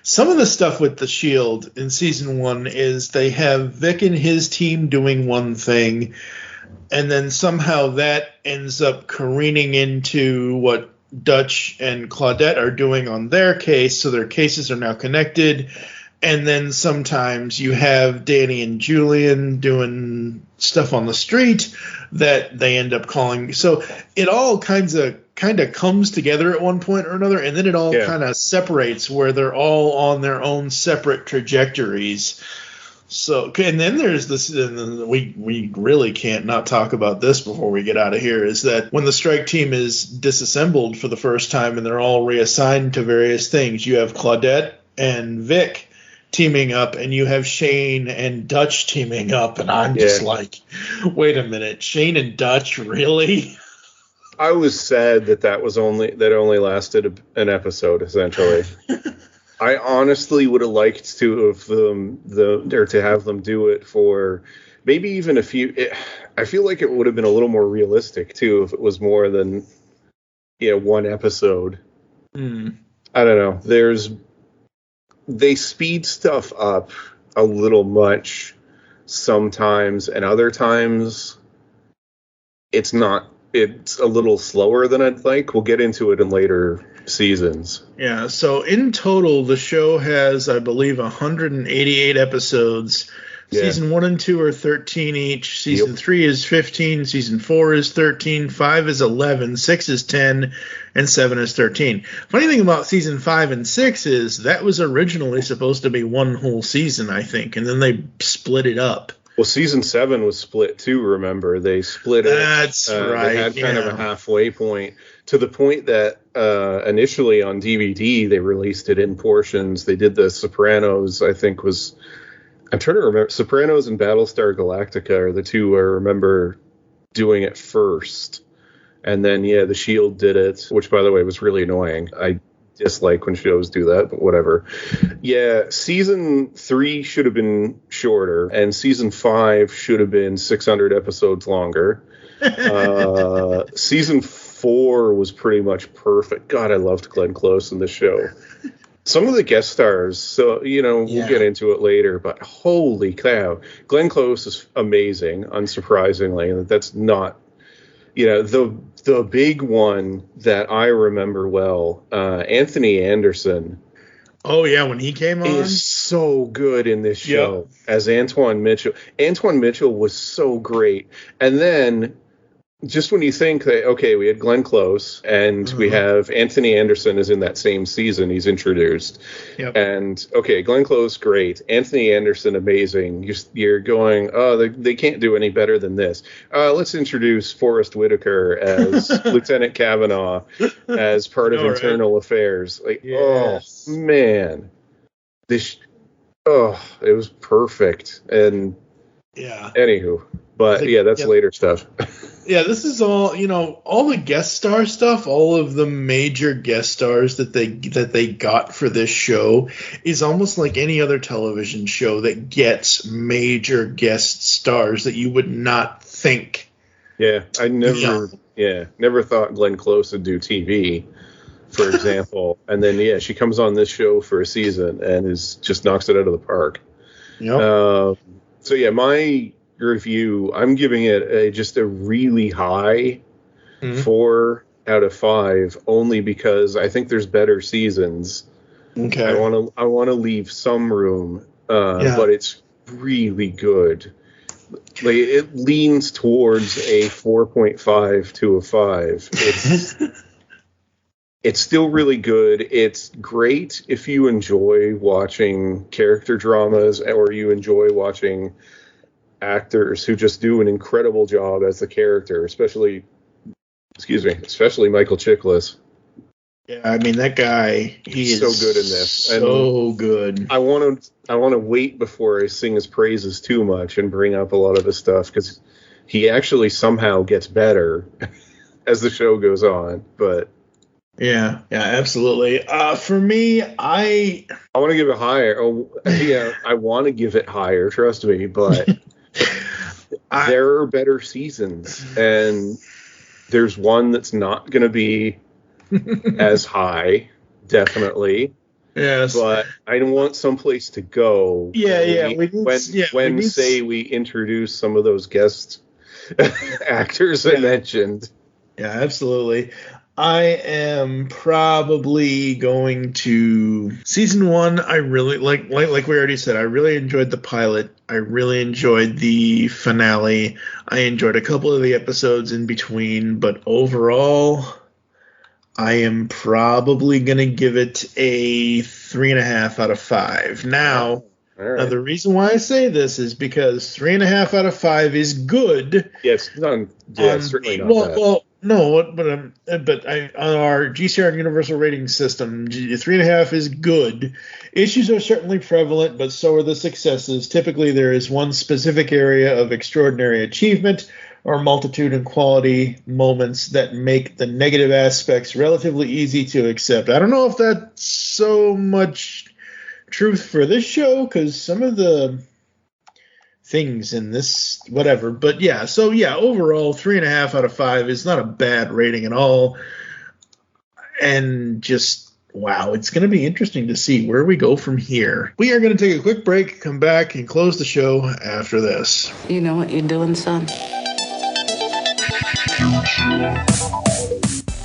Speaker 3: some of the stuff with the Shield in season 1 is they have Vic and his team doing one thing, and then somehow that ends up careening into what Dutch and Claudette are doing on their case, so their cases are now connected. And then sometimes you have Danny and Julian doing stuff on the street that they end up calling. So it all kind of comes together at one point or another, and then it all kind of separates, where they're all on their own separate trajectories. So, and then there's this, and we really can't not talk about this before we get out of here, is that when the strike team is disassembled for the first time and they're all reassigned to various things, you have Claudette and Vic teaming up, and you have Shane and Dutch teaming up, and I'm just like, wait a minute, Shane and Dutch, really?
Speaker 4: I was sad that only lasted an episode, essentially. I honestly would have liked to have to have them do it for maybe even a few. I feel like it would have been a little more realistic too if it was more than one episode. I don't know. They speed stuff up a little much sometimes, and other times it's not. It's a little slower than I'd like. We'll get into it in later seasons.
Speaker 3: Yeah, so in total, the show has, I believe, 188 episodes.
Speaker 4: Yeah.
Speaker 3: Season 1 and 2 are 13 each. Season 3 is 15. Season 4 is 13. 5 is 11. 6 is 10. And 7 is 13. Funny thing about Season 5 and 6 is that was originally supposed to be one whole season, I think, and then they split it up.
Speaker 4: Well, Season 7 was split too, remember? They split it.
Speaker 3: That's right.
Speaker 4: They had kind of a halfway point, to the point that initially on DVD they released it in portions. They did The Sopranos, I think I'm trying to remember. Sopranos and Battlestar Galactica are the two I remember doing it first. And then, The Shield did it, which, by the way, was really annoying. I dislike when shows do that, but whatever. Yeah, Season 3 should have been shorter, and Season 5 should have been 600 episodes longer. Season 4 was pretty much perfect. God, I loved Glenn Close in this show. Some of the guest stars, so, we'll get into it later, but holy cow. Glenn Close is amazing, unsurprisingly, and that's not... the big one that I remember well, Anthony Anderson.
Speaker 3: Oh, yeah, when he came on?
Speaker 4: Is so good in this show as Antoine Mitchell. Antoine Mitchell was so great. And then, just when you think that, okay, we had Glenn Close, and we have Anthony Anderson is in that same season he's introduced.
Speaker 3: Yep.
Speaker 4: And, okay, Glenn Close, great. Anthony Anderson, amazing. You're going, oh, they can't do any better than this. Let's introduce Forrest Whitaker as Lieutenant Kavanaugh as part of Internal Affairs. Oh, man. It was perfect. And, anywho. But, that's later stuff.
Speaker 3: Yeah, this is all, all the guest star stuff, all of the major guest stars that they got for this show is almost like any other television show that gets major guest stars that you would not think.
Speaker 4: Yeah, I never thought Glenn Close would do TV, for example. And then, she comes on this show for a season and just knocks it out of the park.
Speaker 3: Yep.
Speaker 4: My review, I'm giving it just a really high 4 out of 5, only because I think there's better seasons.
Speaker 3: Okay.
Speaker 4: I want to leave some room, but it's really good. Like, it leans towards a 4.5 to a 5. It's still really good. It's great if you enjoy watching character dramas, or you enjoy watching actors who just do an incredible job as the character, especially Michael Chiklis.
Speaker 3: Yeah, I mean, that guy, he's
Speaker 4: so good in this.
Speaker 3: So good.
Speaker 4: I want to wait before I sing his praises too much and bring up a lot of his stuff, because he actually somehow gets better as the show goes on. But
Speaker 3: yeah, absolutely. For me, I
Speaker 4: want to give it higher. Oh, yeah, I want to give it higher. Trust me, but. There are better seasons, and there's one that's not going to be as high, definitely.
Speaker 3: Yes,
Speaker 4: but I want someplace to go.
Speaker 3: When
Speaker 4: we introduce some of those guest actors I mentioned.
Speaker 3: Yeah, absolutely. I am probably going to season 1. I really like we already said, I really enjoyed the pilot. I really enjoyed the finale. I enjoyed a couple of the episodes in between, but overall, I am probably going to give it a 3.5 out of 5. Now, the reason why I say this is because 3.5 out of 5 is good.
Speaker 4: Yes, certainly not bad.
Speaker 3: Well, no, but on our GCRN universal rating system, 3.5 is good. Issues are certainly prevalent, but so are the successes. Typically, there is one specific area of extraordinary achievement or multitude and quality moments that make the negative aspects relatively easy to accept. I don't know if that's so much truth for this show, because some of the things in this, whatever. But yeah, so yeah, overall, 3.5 out of 5 is not a bad rating at all. And just, wow, it's going to be interesting to see where we go from here. We are going to take a quick break, come back, and close the show after this.
Speaker 2: You know what you're doing, son?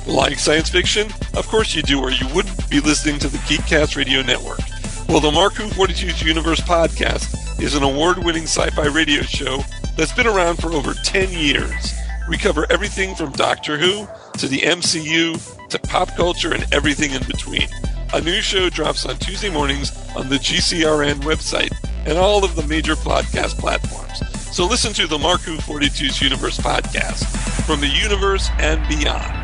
Speaker 14: Like science fiction? Of course you do, or you wouldn't be listening to the Geekcast Radio Network. Well, the Marku 42's Universe podcast is an award-winning sci-fi radio show that's been around for over 10 years. We cover everything from Doctor Who to the MCU to pop culture and everything in between. A new show drops on Tuesday mornings on the GCRN website and all of the major podcast platforms. So listen to the Marku 42's Universe podcast from the universe and beyond.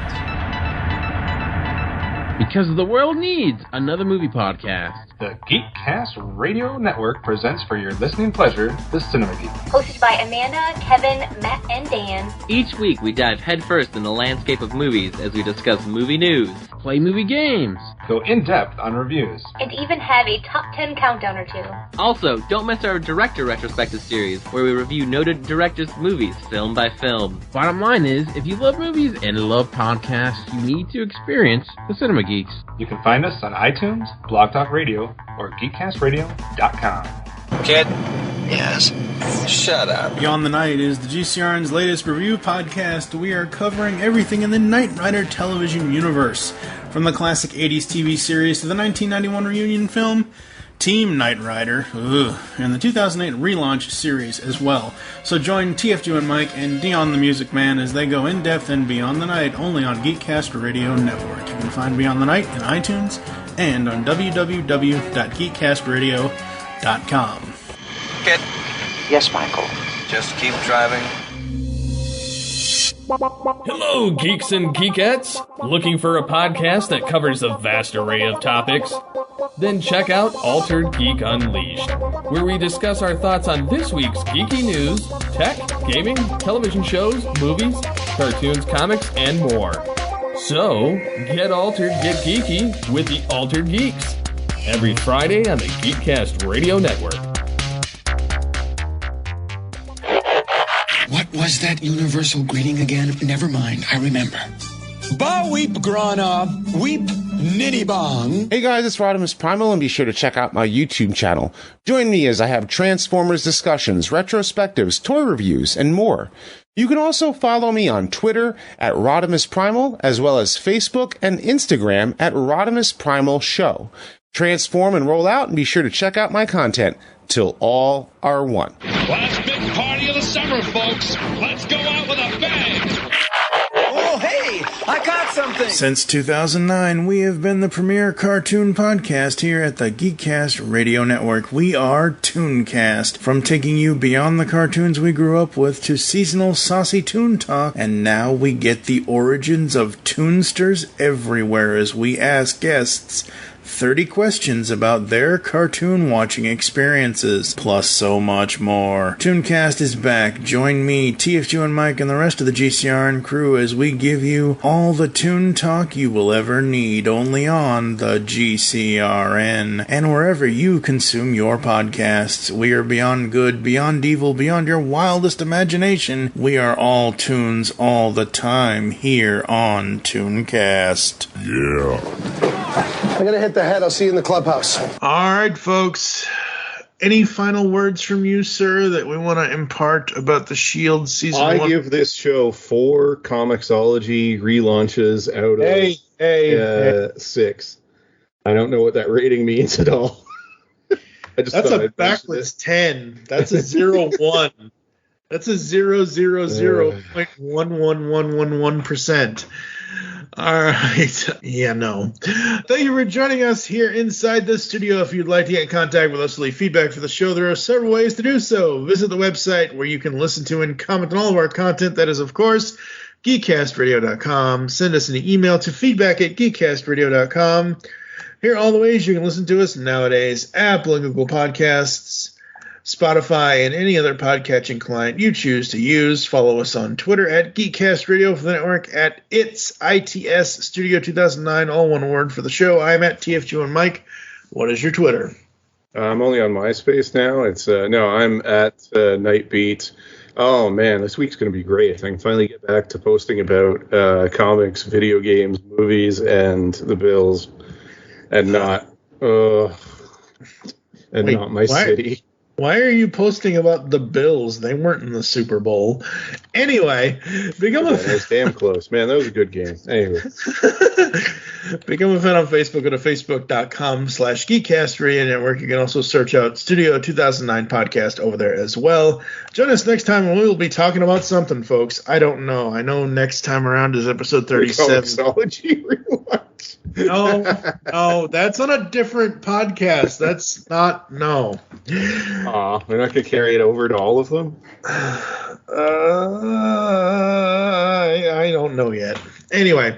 Speaker 15: Because the world needs another movie podcast.
Speaker 16: The Geekcast Radio Network presents for your listening pleasure the Cinema Geek.
Speaker 17: Hosted by Amanda, Kevin, Matt, and Dan.
Speaker 15: Each week we dive headfirst in the landscape of movies as we discuss movie news, play movie games,
Speaker 16: go in-depth on reviews,
Speaker 17: and even have a top 10 countdown or two.
Speaker 15: Also, don't miss our director retrospective series, where we review noted directors' movies film by film. Bottom line is, if you love movies and love podcasts, you need to experience the Cinema Geeks.
Speaker 16: You can find us on iTunes, Blog Talk Radio, or geekcastradio.com.
Speaker 18: Kid? Yes? Shut up.
Speaker 19: Beyond the Night is the GCRN's latest review podcast. We are covering everything in the Knight Rider television universe, from the classic 80s TV series to the 1991 reunion film, Team Knight Rider, and the 2008 relaunch series as well. So join TFG and Mike and Dion the Music Man as they go in-depth and Beyond the Night only on Geekcast Radio Network. You can find Beyond the Night in iTunes and on www.geekcastradio.com.
Speaker 18: Kid?
Speaker 10: Yes, Michael.
Speaker 18: Just keep driving.
Speaker 20: Hello, geeks and geekettes! Looking for a podcast that covers a vast array of topics? Then check out Altered Geek Unleashed, where we discuss our thoughts on this week's geeky news, tech, gaming, television shows, movies, cartoons, comics, and more. So, get altered, get geeky with the Altered Geeks. Every Friday on the Geekcast Radio Network.
Speaker 21: What was that universal greeting again? Never mind, I remember. Ba weep grana, weep nitty bong.
Speaker 22: Hey guys, it's Rodimus Primal, and be sure to check out my YouTube channel. Join me as I have Transformers discussions, retrospectives, toy reviews, and more. You can also follow me on Twitter at Rodimus Primal, as well as Facebook and Instagram at Rodimus Primal Show. Transform and roll out, and be sure to check out my content till all are one.
Speaker 9: Last big party of the summer, folks. Let's go out with a bang.
Speaker 21: Oh, hey, I caught something.
Speaker 19: Since 2009, we have been the premier cartoon podcast here at the Geekcast Radio Network. We are Tooncast, from taking you beyond the cartoons we grew up with to seasonal saucy toon talk, and now we get the origins of toonsters everywhere as we ask guests 30 questions about their cartoon watching experiences, plus so much more. Tooncast is back. Join me, TFG and Mike, and the rest of the GCRN crew as we give you all the toon talk you will ever need, only on the GCRN, and wherever you consume your podcasts. We are beyond good, beyond evil, beyond your wildest imagination. We are all tunes all the time here on Tooncast.
Speaker 1: Yeah. I'm going to hit the head. I'll see you in the clubhouse.
Speaker 3: All right, folks. Any final words from you, sir, that we want to impart about the Shield season 1?
Speaker 4: I give this show 4 Comixology relaunches out of 6. I don't know what that rating means at all.
Speaker 3: That's a backwards 10. That's a 0.1. That's a 0.11111%. All right. Yeah, no. Thank you for joining us here inside the studio. If you'd like to get in contact with us to leave feedback for the show, there are several ways to do so. Visit the website where you can listen to and comment on all of our content. That is, of course, geekcastradio.com. Send us an email to feedback@geekcastradio.com. Here are all the ways you can listen to us nowadays: Apple and Google Podcasts, Spotify, and any other podcatching client you choose to use. Follow us on Twitter at Geekcast Radio for the network, at ITS Studio 2009, all one word for the show. I'm at TFG and Mike. What is your Twitter?
Speaker 4: I'm only on MySpace now. It's I'm at Nightbeat. Oh man, this week's going to be great. I can finally get back to posting about comics, video games, movies, and the Bills, and not not my city.
Speaker 3: Why are you posting about the Bills? They weren't in the Super Bowl. Anyway, become a fan.
Speaker 4: That was damn close. Man, that was a good game. Anyway.
Speaker 3: Become a fan on Facebook. Go to facebook.com/Geekcast Radio Network. You can also search out Studio 2009 Podcast over there as well. Join us next time, and we will be talking about something, folks. I don't know. I know next time around is episode 37.
Speaker 4: Mixology Rewatch.
Speaker 3: No, that's on a different podcast. That's not, no.
Speaker 4: Aw, we're not going to carry it over to all of them?
Speaker 3: I don't know yet. Anyway,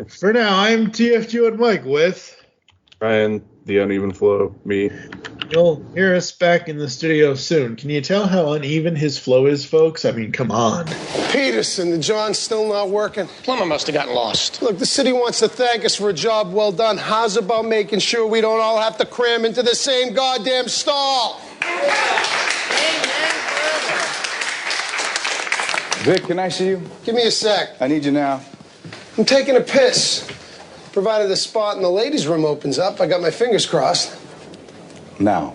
Speaker 3: for now, I'm TFG and Mike with
Speaker 4: Ryan, the Uneven Flow, me.
Speaker 3: You'll hear us back in the studio soon. Can you tell how uneven his flow is, folks? I mean, come on.
Speaker 1: Peterson, the John's still not working.
Speaker 5: Plumber must have gotten lost.
Speaker 1: Look, the city wants to thank us for a job well done. How's about making sure we don't all have to cram into the same goddamn stall?
Speaker 6: Vic, can I see you?
Speaker 1: Give me a sec.
Speaker 6: I need you now.
Speaker 1: I'm taking a piss. Provided the spot in the ladies' room opens up, I got my fingers crossed.
Speaker 6: Now.